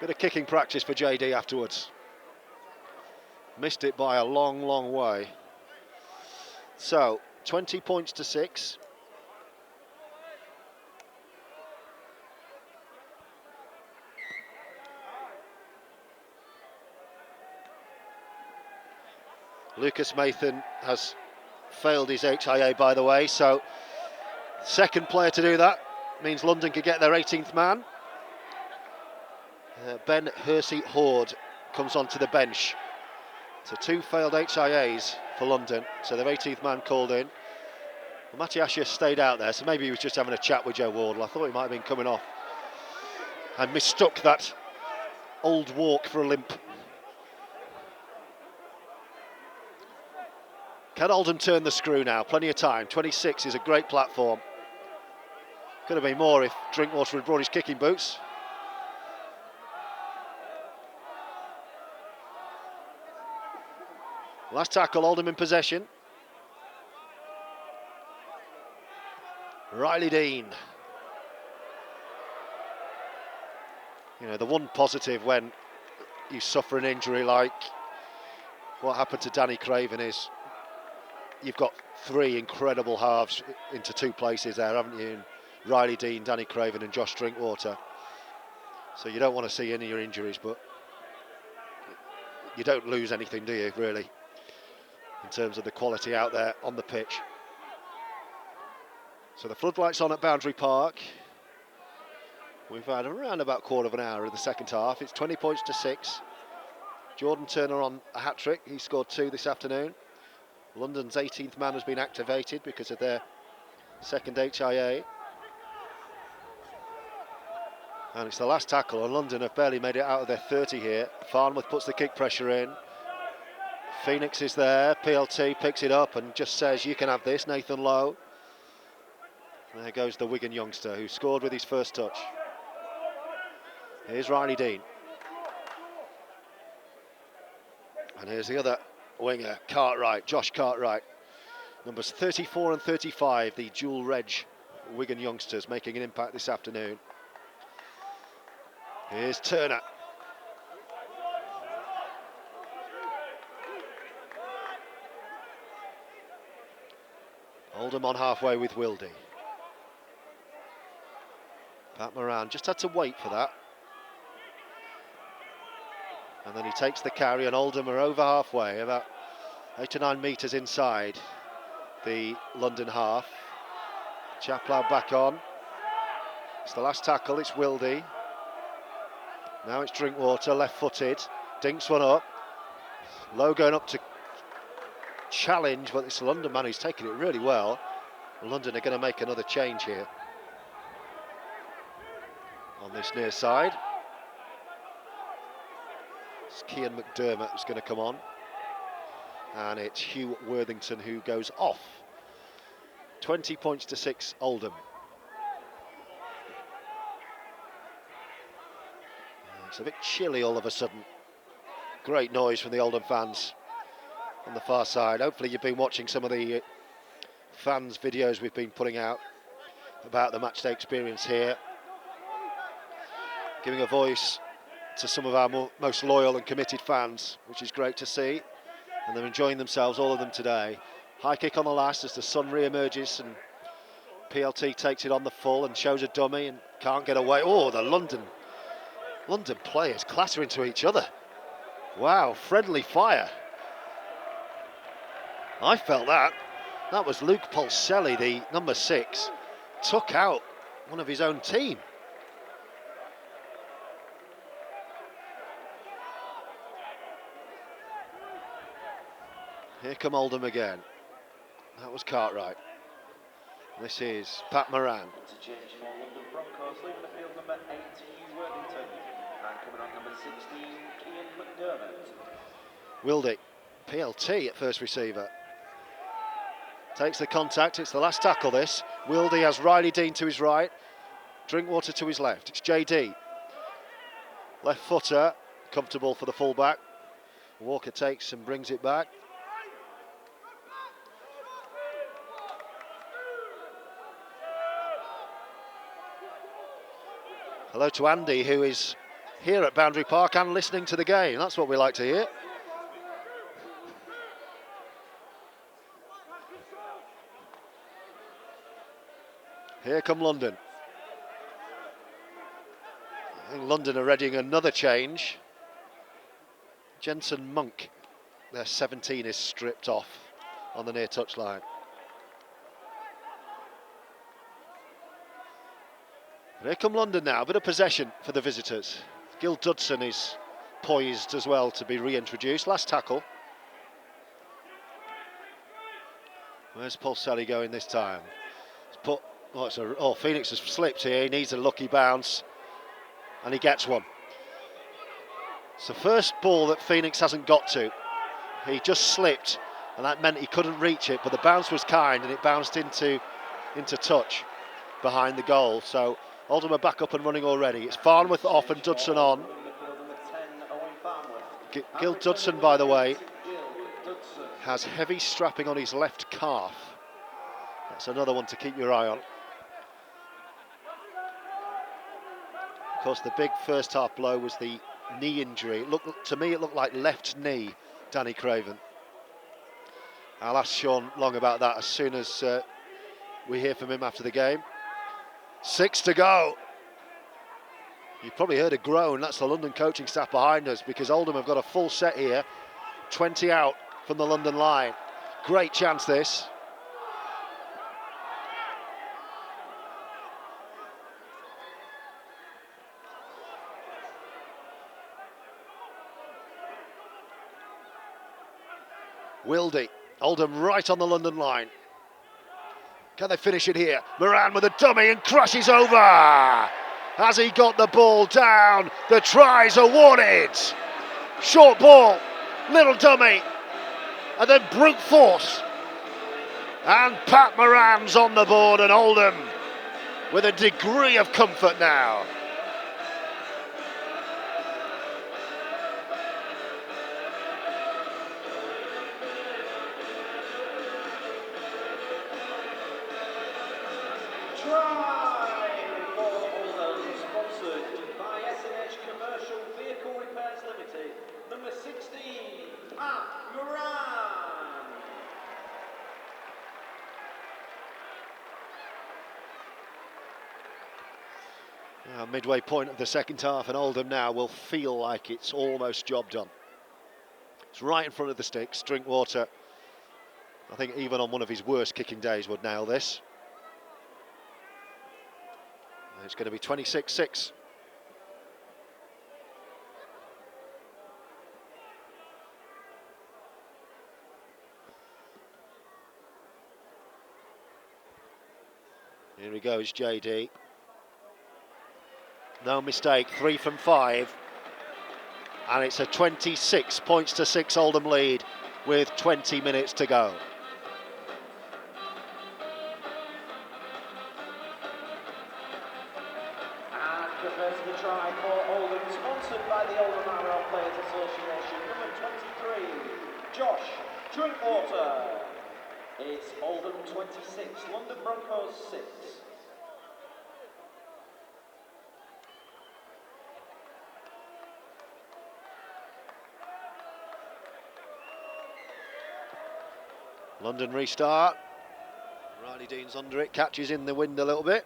Bit of kicking practice for JD afterwards. Missed it by a long, long way. So, 20 points to 6. Lucas Mathan has failed his HIA, by the way, so second player to do that means London could get their 18th man. Ben Hersey-Horde comes onto the bench. So 2 failed HIAs for London, so their 18th man called in. Well, Matty Ashurst stayed out there, so maybe he was just having a chat with Joe Wardle. I thought he might have been coming off. I mistook that old walk for a limp. Can Oldham turn the screw now? Plenty of time. 26 is a great platform. Could have been more if Drinkwater had brought his kicking boots. Last tackle, Oldham in possession. Riley Dean. You know, the one positive when you suffer an injury like what happened to Danny Craven is you've got 3 incredible halves into 2 places there, haven't you? In Riley Dean, Danny Craven and Josh Drinkwater. So you don't want to see any of your injuries, but you don't lose anything, do you, really, in terms of the quality out there on the pitch. So the floodlights on at Boundary Park. We've had around about quarter of an hour of the second half. It's 20 points to 6. Jordan Turner on a hat-trick. He scored 2 this afternoon. London's 18th man has been activated because of their second HIA. And it's the last tackle, and London have barely made it out of their 30 here. Farnworth puts the kick pressure in. Phoenix is there. PLT picks it up and just says, you can have this, Nathan Lowe. And there goes the Wigan youngster who scored with his first touch. Here's Riley Dean. And here's the other winger, Cartwright, Josh Cartwright. Numbers 34 and 35, the dual reg Wigan youngsters making an impact this afternoon. Here's Turner. Oldham on halfway with Wildy. Pat Moran just had to wait for that. And then he takes the carry, and Oldham are over halfway, about 8 to 9 metres inside the London half. Chaplow back on. It's the last tackle, it's Wildy. Now it's Drinkwater, left-footed. Dinks one up. Lowe going up to challenge, but it's the London man who's taken it really well. London are going to make another change here on this near side. It's Cian McDermott who's going to come on. And it's Hugh Worthington who goes off. 20 points to 6, Oldham. It's a bit chilly all of a sudden. Great noise from the Oldham fans on the far side. Hopefully you've been watching some of the fans' videos we've been putting out about the matchday experience here. Giving a voice to some of our most loyal and committed fans, which is great to see. And they're enjoying themselves, all of them today. High kick on the last as the sun re-emerges and PLT takes it on the full and shows a dummy and can't get away. Oh, the London players clatter into each other. Wow, friendly fire. I felt that. That was Luke Polselli, the number 6, took out one of his own team. Here come Oldham again. That was Cartwright. This is Pat Moran. Interchange for London Broncos, leaving the field number 8, Hugh Worthington, and coming on number 16, Cian McDermott. Wildy, PLT at first receiver. Takes the contact, it's the last tackle this. Wildy has Riley Dean to his right, Drinkwater to his left. It's JD. Left footer, comfortable for the fullback. Walker takes and brings it back. Hello to Andy, who is here at Boundary Park and listening to the game. That's what we like to hear. Here come London. I think London are readying another change. Jensen Monk, their 17, is stripped off on the near touchline. Here come London now, a bit of possession for the visitors. Gil Dudson is poised as well to be reintroduced. Last tackle. Where's Polselli going this time? Phoenix has slipped here. He needs a lucky bounce, and he gets one. It's the first ball that Phoenix hasn't got to. He just slipped, and that meant he couldn't reach it, but the bounce was kind, and it bounced into touch behind the goal. So Oldham are back up and running already. It's Farnworth off and Dudson on. Gil Dudson, by the way, has heavy strapping on his left calf. That's another one to keep your eye on. Of course, the big first half blow was the knee injury. To me, it looked like left knee, Danny Craven. I'll ask Sean Long about that as soon as we hear from him after the game. 6 to go. You've probably heard a groan. That's the London coaching staff behind us, because Oldham have got a full set here. 20 out from the London line. Great chance this. Wildy, Oldham right on the London line. Can they finish it here? Moran with a dummy and crashes over. Has he got the ball down? The tries are awarded. Short ball, little dummy, and then brute force. And Pat Moran's on the board, and Oldham with a degree of comfort now. Midway point of the second half, and Oldham now will feel like it's almost job done. It's right in front of the sticks. Drinkwater, I think even on one of his worst kicking days, would nail this. And it's going to be 26-6. Here he goes, JD. No mistake, 3 from 5. And it's a 26 points to 6 Oldham lead with 20 minutes to go. And the first of the try for Oldham, sponsored by the Oldham RL Players Association, number 23, Josh Drinkwater. It's Oldham 26, London Broncos 6. London restart. Riley Dean's under it, catches in the wind a little bit.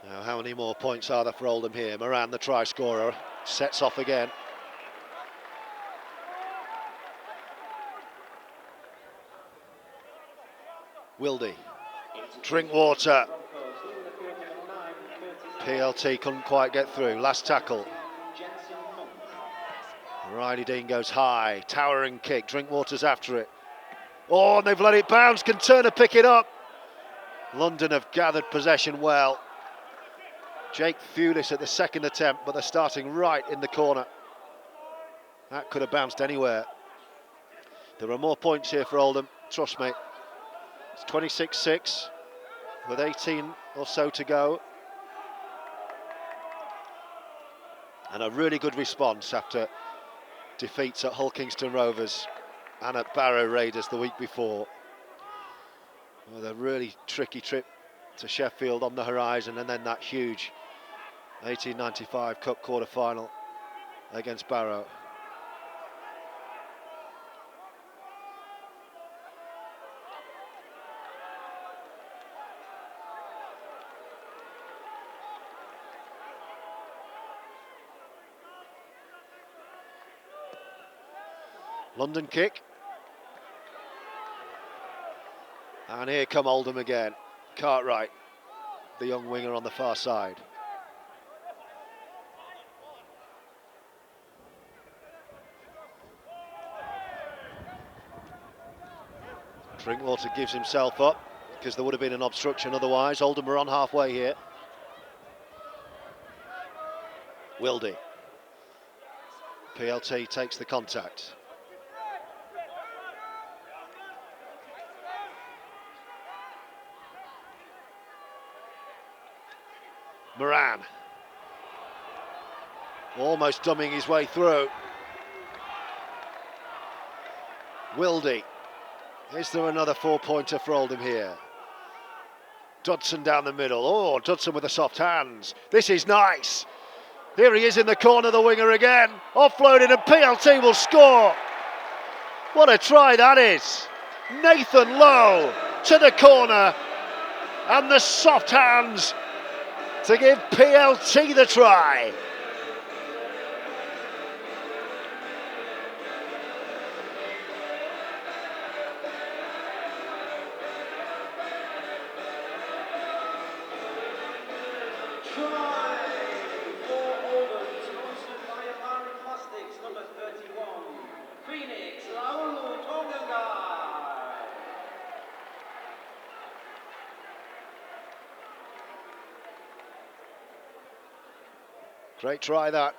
Now, how many more points are there for Oldham here? Moran, the try scorer, sets off again. Wildy, Drinkwater. PLT couldn't quite get through. Last tackle. Riley Dean goes high, towering kick. Drinkwater's after it. Oh, and they've let it bounce. Can Turner pick it up? London have gathered possession well. Jake Thewlis at the second attempt, but they're starting right in the corner. That could have bounced anywhere. There are more points here for Oldham, trust me. It's 26-6 with 18 or so to go. And a really good response after defeats at Hull Kingston Rovers and at Barrow Raiders the week before. With a really tricky trip to Sheffield on the horizon, and then that huge 1895 Cup quarter-final against Barrow. London kick. And here come Oldham again. Cartwright, the young winger on the far side. Drinkwater gives himself up because there would have been an obstruction otherwise. Oldham are on halfway here. Wildy. PLT takes the contact. Moran. Almost dumbing his way through. Wildy. Is there another four-pointer for Oldham here? Dodson down the middle. Oh, Dodson with the soft hands. This is nice. Here he is in the corner, the winger again. Offloaded, and PLT will score. What a try that is. Nathan Lowe to the corner. And the soft hands to give PLT the try. Great try that.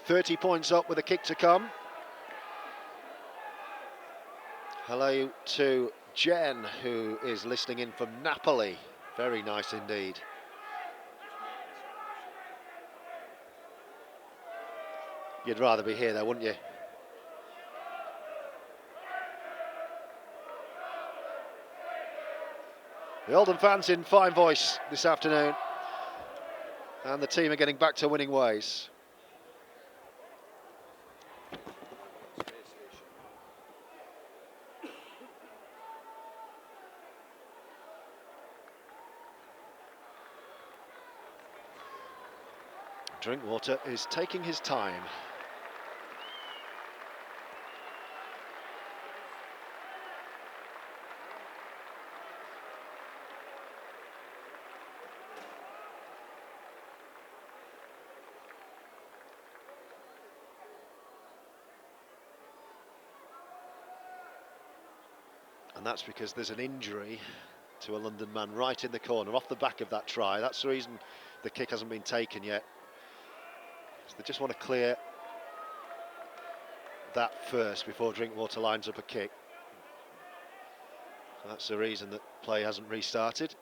30 points up with a kick to come. Hello to Jen, who is listening in from Napoli. Very nice indeed. You'd rather be here though, wouldn't you? The Oldham fans in fine voice this afternoon. And the team are getting back to winning ways. Drinkwater is taking his time. And that's because there's an injury to a London man right in the corner off the back of that try. That's the reason the kick hasn't been taken yet. So they just want to clear that first before Drinkwater lines up a kick. So that's the reason that play hasn't restarted.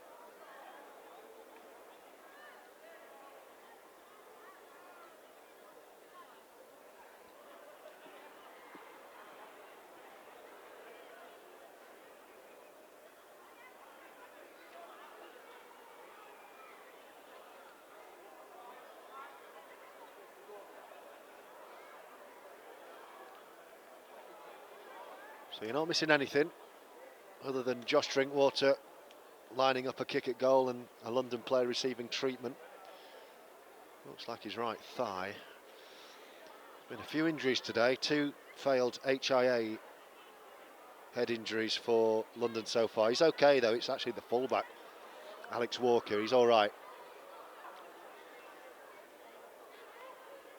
So you're not missing anything other than Josh Drinkwater lining up a kick at goal and a London player receiving treatment. Looks like his right thigh. Been a few injuries today, 2 failed HIA head injuries for London so far. He's okay though, it's actually the fullback, Alex Walker, he's all right.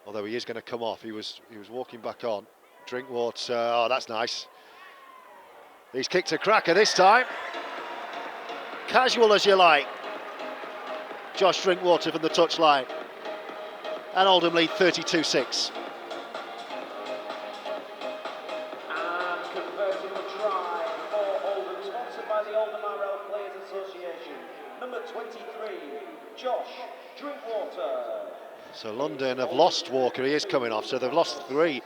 Although he is going to come off, he was walking back on. Drinkwater, oh that's nice. He's kicked a cracker this time. Casual as you like. Josh Drinkwater from the touchline. And Oldham lead 32-6. And converting the try for Oldham, sponsored by the Oldham RL Players Association. Number 23, Josh Drinkwater. So London have lost Walker, he is coming off, so they've lost 3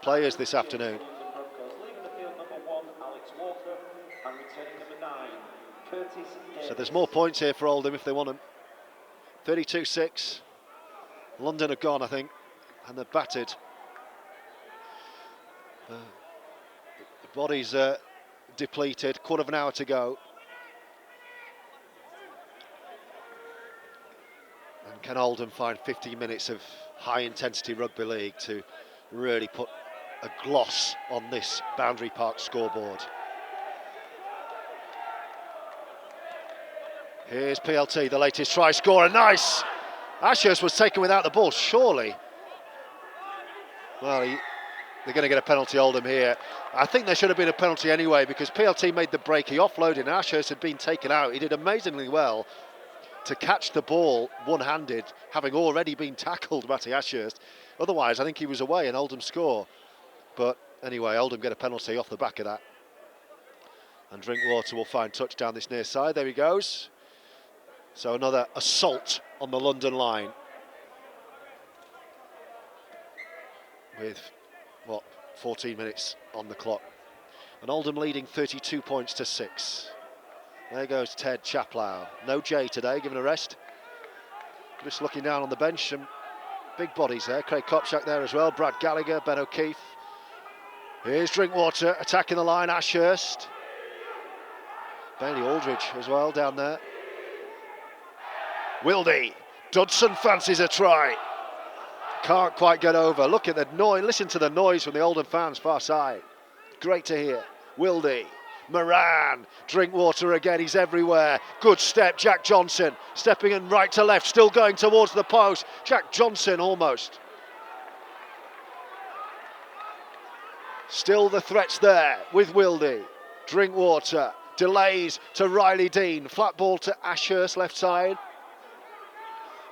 players this afternoon. So there's more points here for Oldham if they want them. 32-6. London are gone, I think, and they're battered. The bodies are depleted, quarter of an hour to go. And can Oldham find 50 minutes of high-intensity rugby league to really put a gloss on this Boundary Park scoreboard? Here's PLT, the latest try scorer, nice! Ashurst was taken without the ball, surely. Well, they're going to get a penalty, Oldham, here. I think there should have been a penalty anyway, because PLT made the break, he offloaded, and Ashurst had been taken out. He did amazingly well to catch the ball one-handed, having already been tackled, Matty Ashurst. Otherwise, I think he was away and Oldham score. But anyway, Oldham get a penalty off the back of that. And Drinkwater will find touch down this near side, there he goes. So another assault on the London line. With, 14 minutes on the clock. And Oldham leading 32 points to 6. There goes Ted Chaplow. No Jay today, given a rest. Just looking down on the bench, some big bodies there. Craig Kopchak there as well, Brad Gallagher, Ben O'Keefe. Here's Drinkwater attacking the line, Ashurst. Bailey Aldridge as well down there. Wildy, Dodson fancies a try. Can't quite get over. Look at the noise, listen to the noise from the Oldham fans far side. Great to hear. Wildy, Moran, Drinkwater again, he's everywhere. Good step, Jack Johnson, stepping in right to left, still going towards the post. Jack Johnson almost. Still the threats there with Wildy. Drinkwater, delays to Riley Dean, flat ball to Ashurst left side.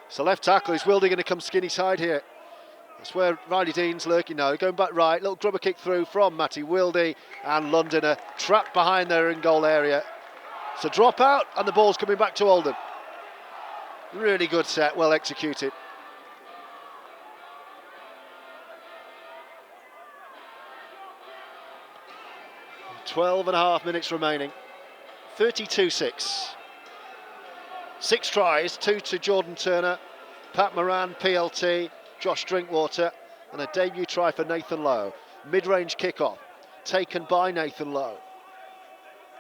So left tackle, is Wildy going to come skinny side here? That's where Riley Dean's lurking now, going back right, little grubber kick through from Matty Wildy, and London are trapped behind their in goal area. So drop out, and the ball's coming back to Oldham. Really good set, well executed. Twelve and a half minutes remaining, 32-6. 6 tries, 2 to Jordan Turner, Pat Moran, PLT, Josh Drinkwater, and a debut try for Nathan Lowe. Mid-range kickoff, taken by Nathan Lowe,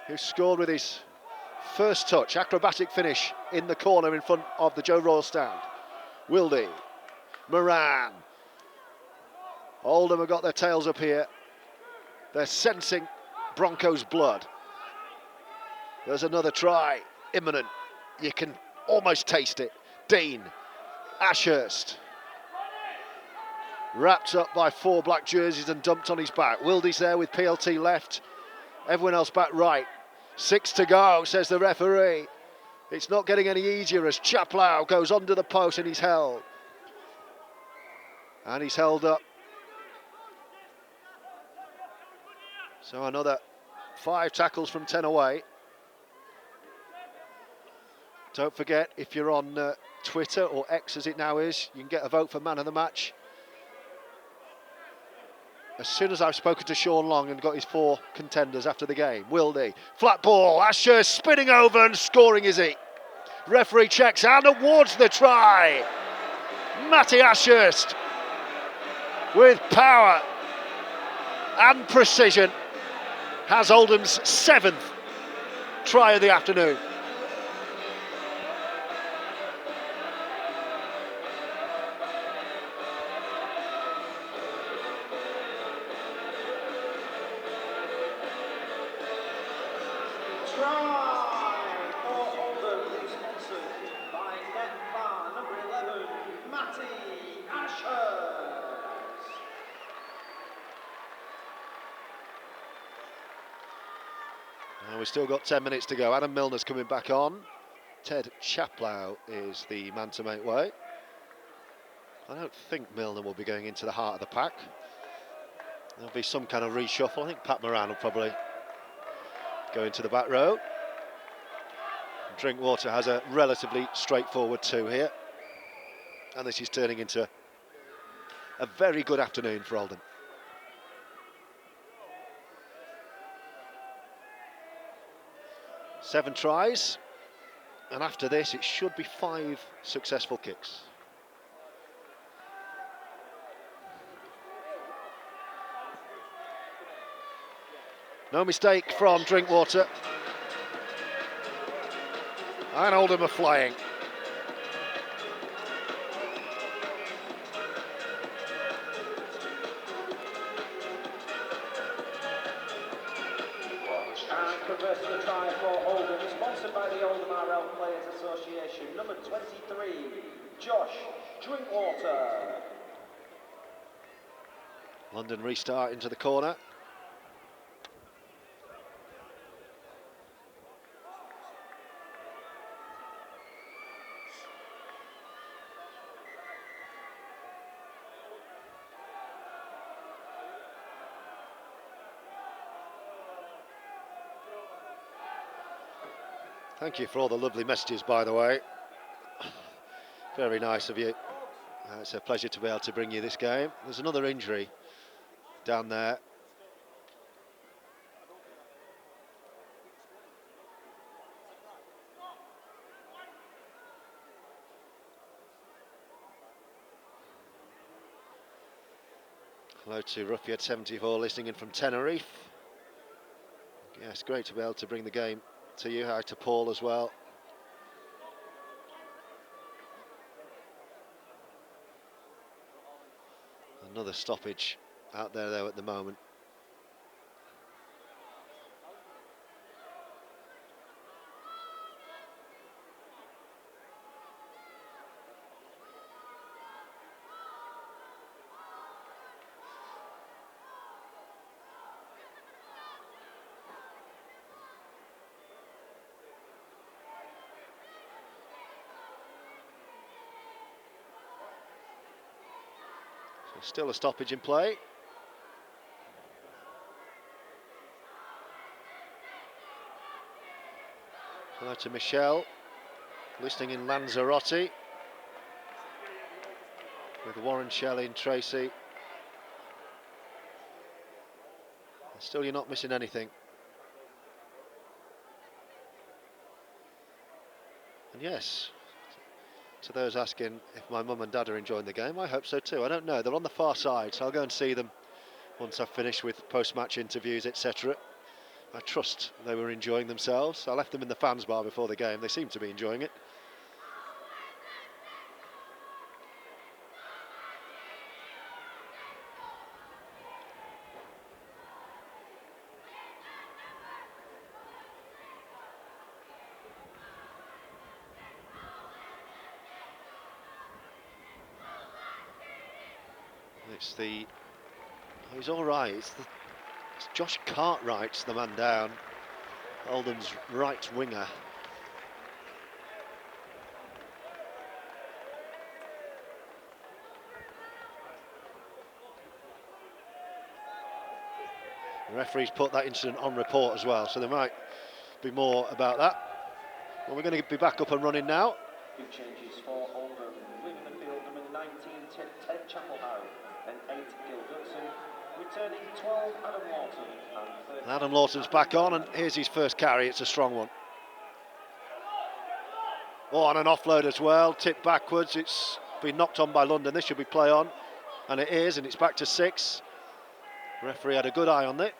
who scored with his first touch, acrobatic finish in the corner in front of the Joe Royal stand. Wildy, Moran. Oldham have got their tails up here. They're sensing Broncos blood. There's another try, imminent. You can almost taste it. Dean, Ashurst. Wrapped up by 4 black jerseys and dumped on his back. Wildy's there with PLT left. Everyone else back right. 6 to go, says the referee. It's not getting any easier as Chaplow goes under the post and he's held. And he's held up. So another 5 tackles from 10 away. Don't forget, if you're on Twitter, or X as it now is, you can get a vote for man of the match. As soon as I've spoken to Sean Long and got his 4 contenders after the game. Wildy, flat ball, Ashurst spinning over and scoring, is he? Referee checks and awards the try. Matty Ashurst with power and precision has Oldham's 7th try of the afternoon. We've still got 10 minutes to go. Adam Milner's coming back on. Ted Chaplow is the man to make way. I don't think Milner will be going into the heart of the pack. There'll be some kind of reshuffle. I think Pat Moran will probably go into the back row. Drinkwater has a relatively straightforward 2 here. And this is turning into a very good afternoon for Oldham. 7 tries, and after this it should be 5 successful kicks. No mistake from Drinkwater. And Oldham are flying. Converts the try for Oldham, sponsored by the Oldham RL Players Association. Number 23, Josh Drinkwater. London restart into the corner. Thank you for all the lovely messages, by the way. Very nice of you. It's a pleasure to be able to bring you this game. There's another injury down there. Hello to Roughyeds 74 listening in from Tenerife. Yes, great to be able to bring the game to you. Hi to Paul as well. Another stoppage out there though at the moment. Still a stoppage in play. Hello to Michelle, listening in Lanzarote, with Warren, Shelley and Tracy. Still, you're not missing anything. And yes, to those asking if my mum and dad are enjoying the game, I hope so too. I don't know, they're on the far side, so I'll go and see them once I've finished with post-match interviews, etc. I trust they were enjoying themselves. I left them in the fans bar before the game. They seem to be enjoying it. It's the... He's all right. It's the It's Josh Cartwright's the man down, Oldham's right winger. The referee's put that incident on report as well, so there might be more about that. Well, we're going to be back up and running now. Big changes for Oldham. Leaving the field, number 19, Ted Chapelhow, and 8, Gil Dudson. Returning 12, Adam Lawton, and 13. Adam Lawton's back on, and here's his first carry. It's a strong one. Oh, and an offload as well, tipped backwards. It's been knocked on by London. This should be play on, and it is, and it's back to 6. Referee had a good eye on that,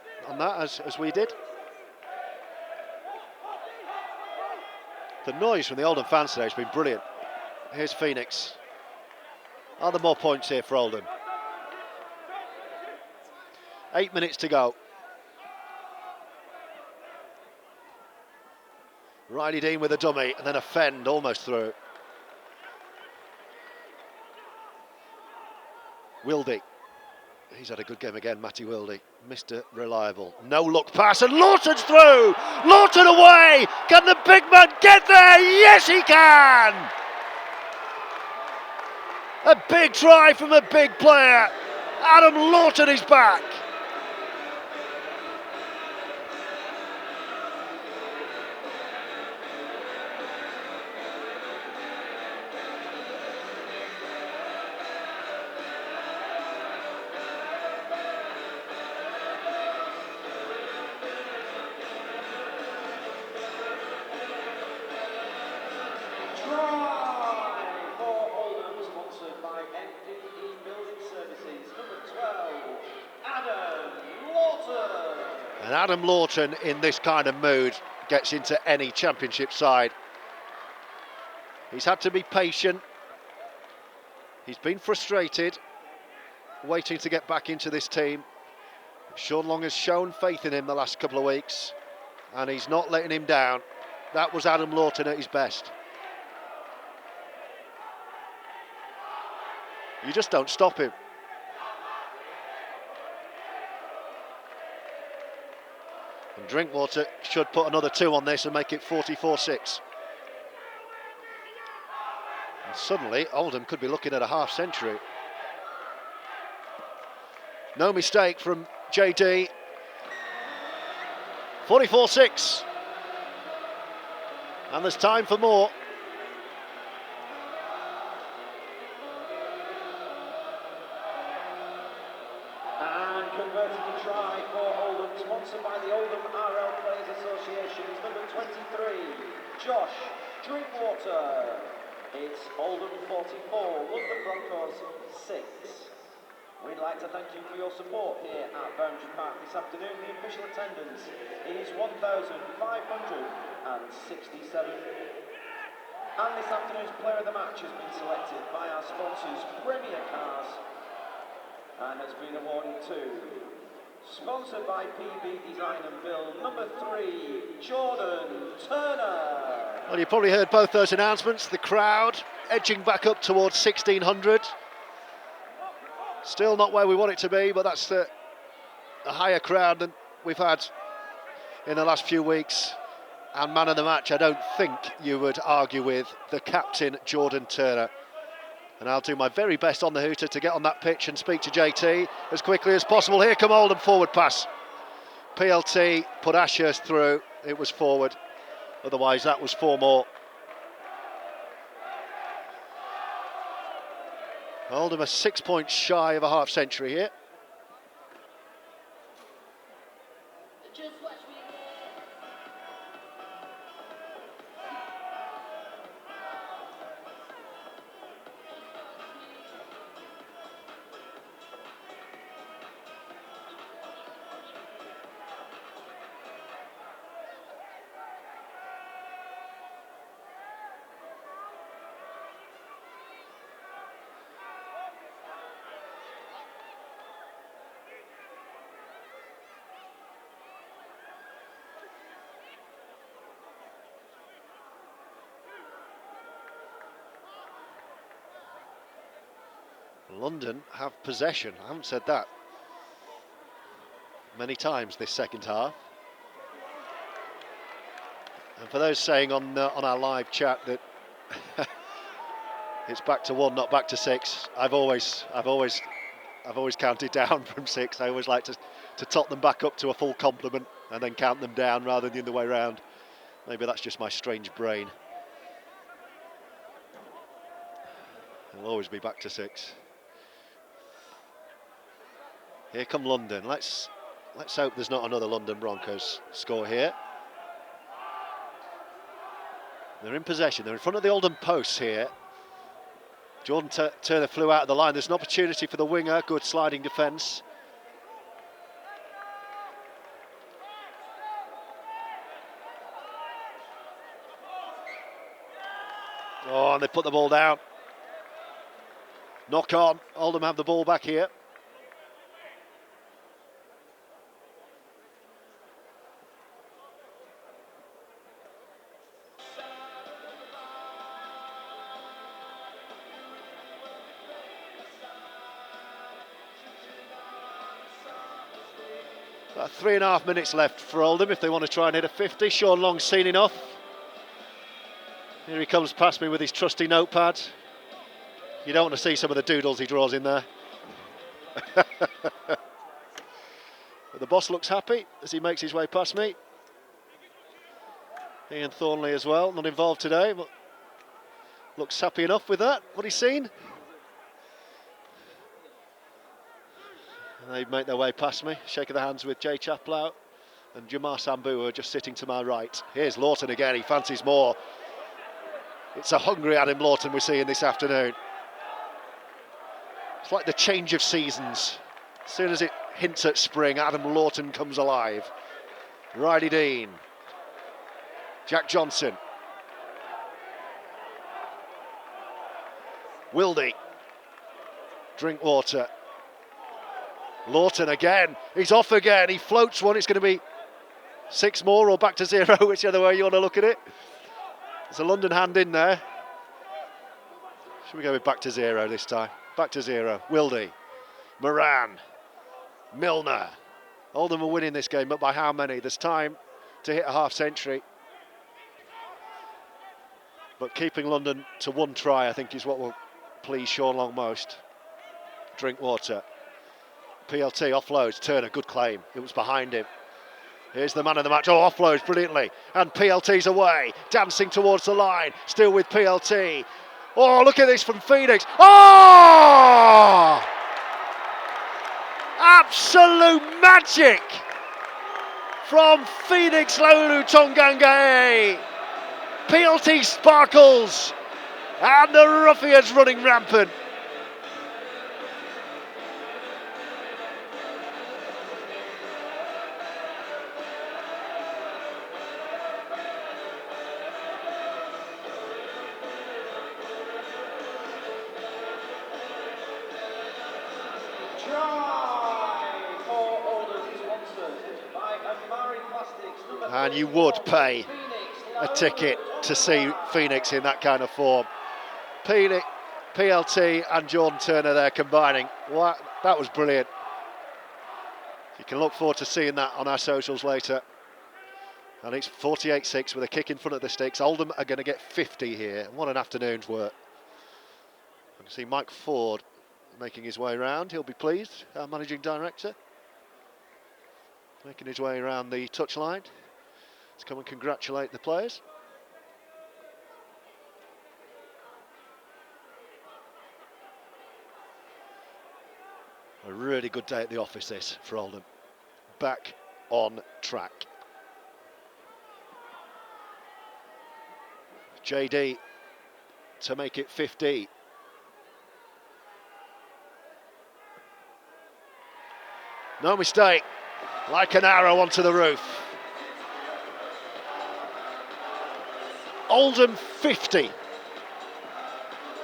as we did. The noise from the Oldham fans today has been brilliant. Here's Phoenix. Are there more points here for Oldham? 8 minutes to go. Riley Dean with a dummy and then a fend almost through. Wildy. He's had a good game again, Matty Wildy. Mr. Reliable. No look pass and Lawton's through! Lawton away! Can the big man get there? Yes, he can! A big try from a big player. Adam Lawton is back. And Adam Lawton, in this kind of mood, gets into any championship side. He's had to be patient. He's been frustrated, waiting to get back into this team. Sean Long has shown faith in him the last couple of weeks, and he's not letting him down. That was Adam Lawton at his best. You just don't stop him. And Drinkwater should put another 2 on this and make it 44-6. And suddenly, Oldham could be looking at a half century. No mistake from JD. 44-6. And there's time for more. And converted to try for Oldham, sponsored by the Oldham RL Players Association. It's number 23, Josh Drinkwater. It's Oldham 44, London Broncos 6. We'd like to thank you for your support here at Boundary Park this afternoon. The official attendance is 1,567. And this afternoon's player of the match has been selected by our sponsors, Premier Cars, and has been awarded to, sponsored by PB Design and Build, number 3, Jordan Turner. Well, you probably heard both those announcements. The crowd edging back up towards 1,600. Still not where we want it to be, but that's a higher crowd than we've had in the last few weeks. And man of the match, I don't think you would argue with the captain, Jordan Turner. And I'll do my very best on the hooter to get on that pitch and speak to JT as quickly as possible. Here come Oldham, forward pass. PLT put Ashurst through, it was forward. Otherwise that was 4 more. Oldham are 6 points shy of a half century here. London have possession, I haven't said that. many times this second half. And for those saying on our live chat that it's back to 1, not back to 6, I've always counted down from 6. I always like to top them back up to a full complement and then count them down rather than the other way around. Maybe that's just my strange brain. It'll always be back to 6. Here come London. Let's hope there's not another London Broncos score here. They're in possession. They're in front of the Oldham posts here. Jordan Turner flew out of the line. There's an opportunity for the winger. Good sliding defence. Oh, and they put the ball down. Knock on. Oldham have the ball back here. About 3.5 minutes left for Oldham if they want to try and hit a 50. Sean Long's seen enough. Here he comes past me with his trusty notepad. You don't want to see some of the doodles he draws in there. But the boss looks happy as he makes his way past me. Ian Thornley as well, not involved today, but looks happy enough with that, what he's seen. And they make their way past me, shaking their hands with Jay Chaplow and Jamar Sambu, who are just sitting to my right. Here's Lawton again, he fancies more. It's a hungry Adam Lawton we're seeing this afternoon. It's like the change of seasons. As soon as it hints at spring, Adam Lawton comes alive. Riley Dean. Jack Johnson. Wildy. Drinkwater. Lawton again. He's off again. He floats one. It's going to be 6 more or back to 0, whichever way you want to look at it. There's a London hand in there. Should we go with back to 0 this time? Back to 0. Wildy. Moran. Milner. Oldham are winning this game, but by how many? There's time to hit a half century. But keeping London to 1 try, I think, is what will please Sean Long most. Drinkwater. PLT offloads. Turner, good claim. It was behind him. Here's the man of the match. Oh, offloads brilliantly. And PLT's away. Dancing towards the line. Still with PLT. Oh, look at this from Phoenix. Oh! Absolute magic from Phoenix Laulu-Togaga'e. PLT sparkles. And the Roughyeds running rampant. And you would pay a ticket to see Phoenix in that kind of form. PLT and Jordan Turner there combining. Wow, that was brilliant. You can look forward to seeing that on our socials later. And it's 48-6 with a kick in front of the sticks. Oldham are going to get 50 here. What an afternoon's work. You can see Mike Ford making his way around. He'll be pleased, our managing director. Making his way around the touchline. Let's come and congratulate the players. A really good day at the office this for Oldham. Back on track. JD to make it 50. No mistake. Like an arrow onto the roof. Oldham 50.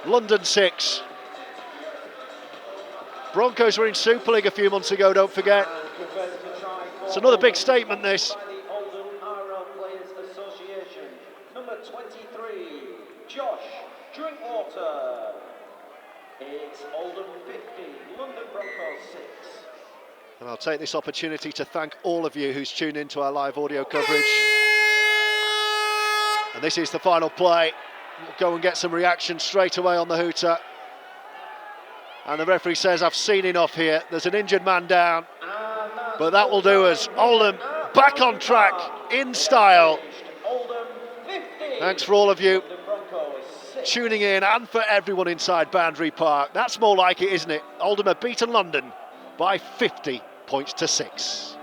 London 6. Broncos were in Super League a few months ago, don't forget. It's another big statement, this. Oldham RL Players Association. Number 23, Josh Drinkwater. It's Oldham 50, London Broncos 6. And I'll take this opportunity to thank all of you who's tuned into our live audio coverage. And this is the final play. We'll go and get some reaction straight away on the hooter. And the referee says, I've seen enough here. There's an injured man down. But that will do us. Oldham back on track, in style. Thanks for all of you tuning in and for everyone inside Boundary Park. That's more like it, isn't it? Oldham have beaten London by 50 points to 6.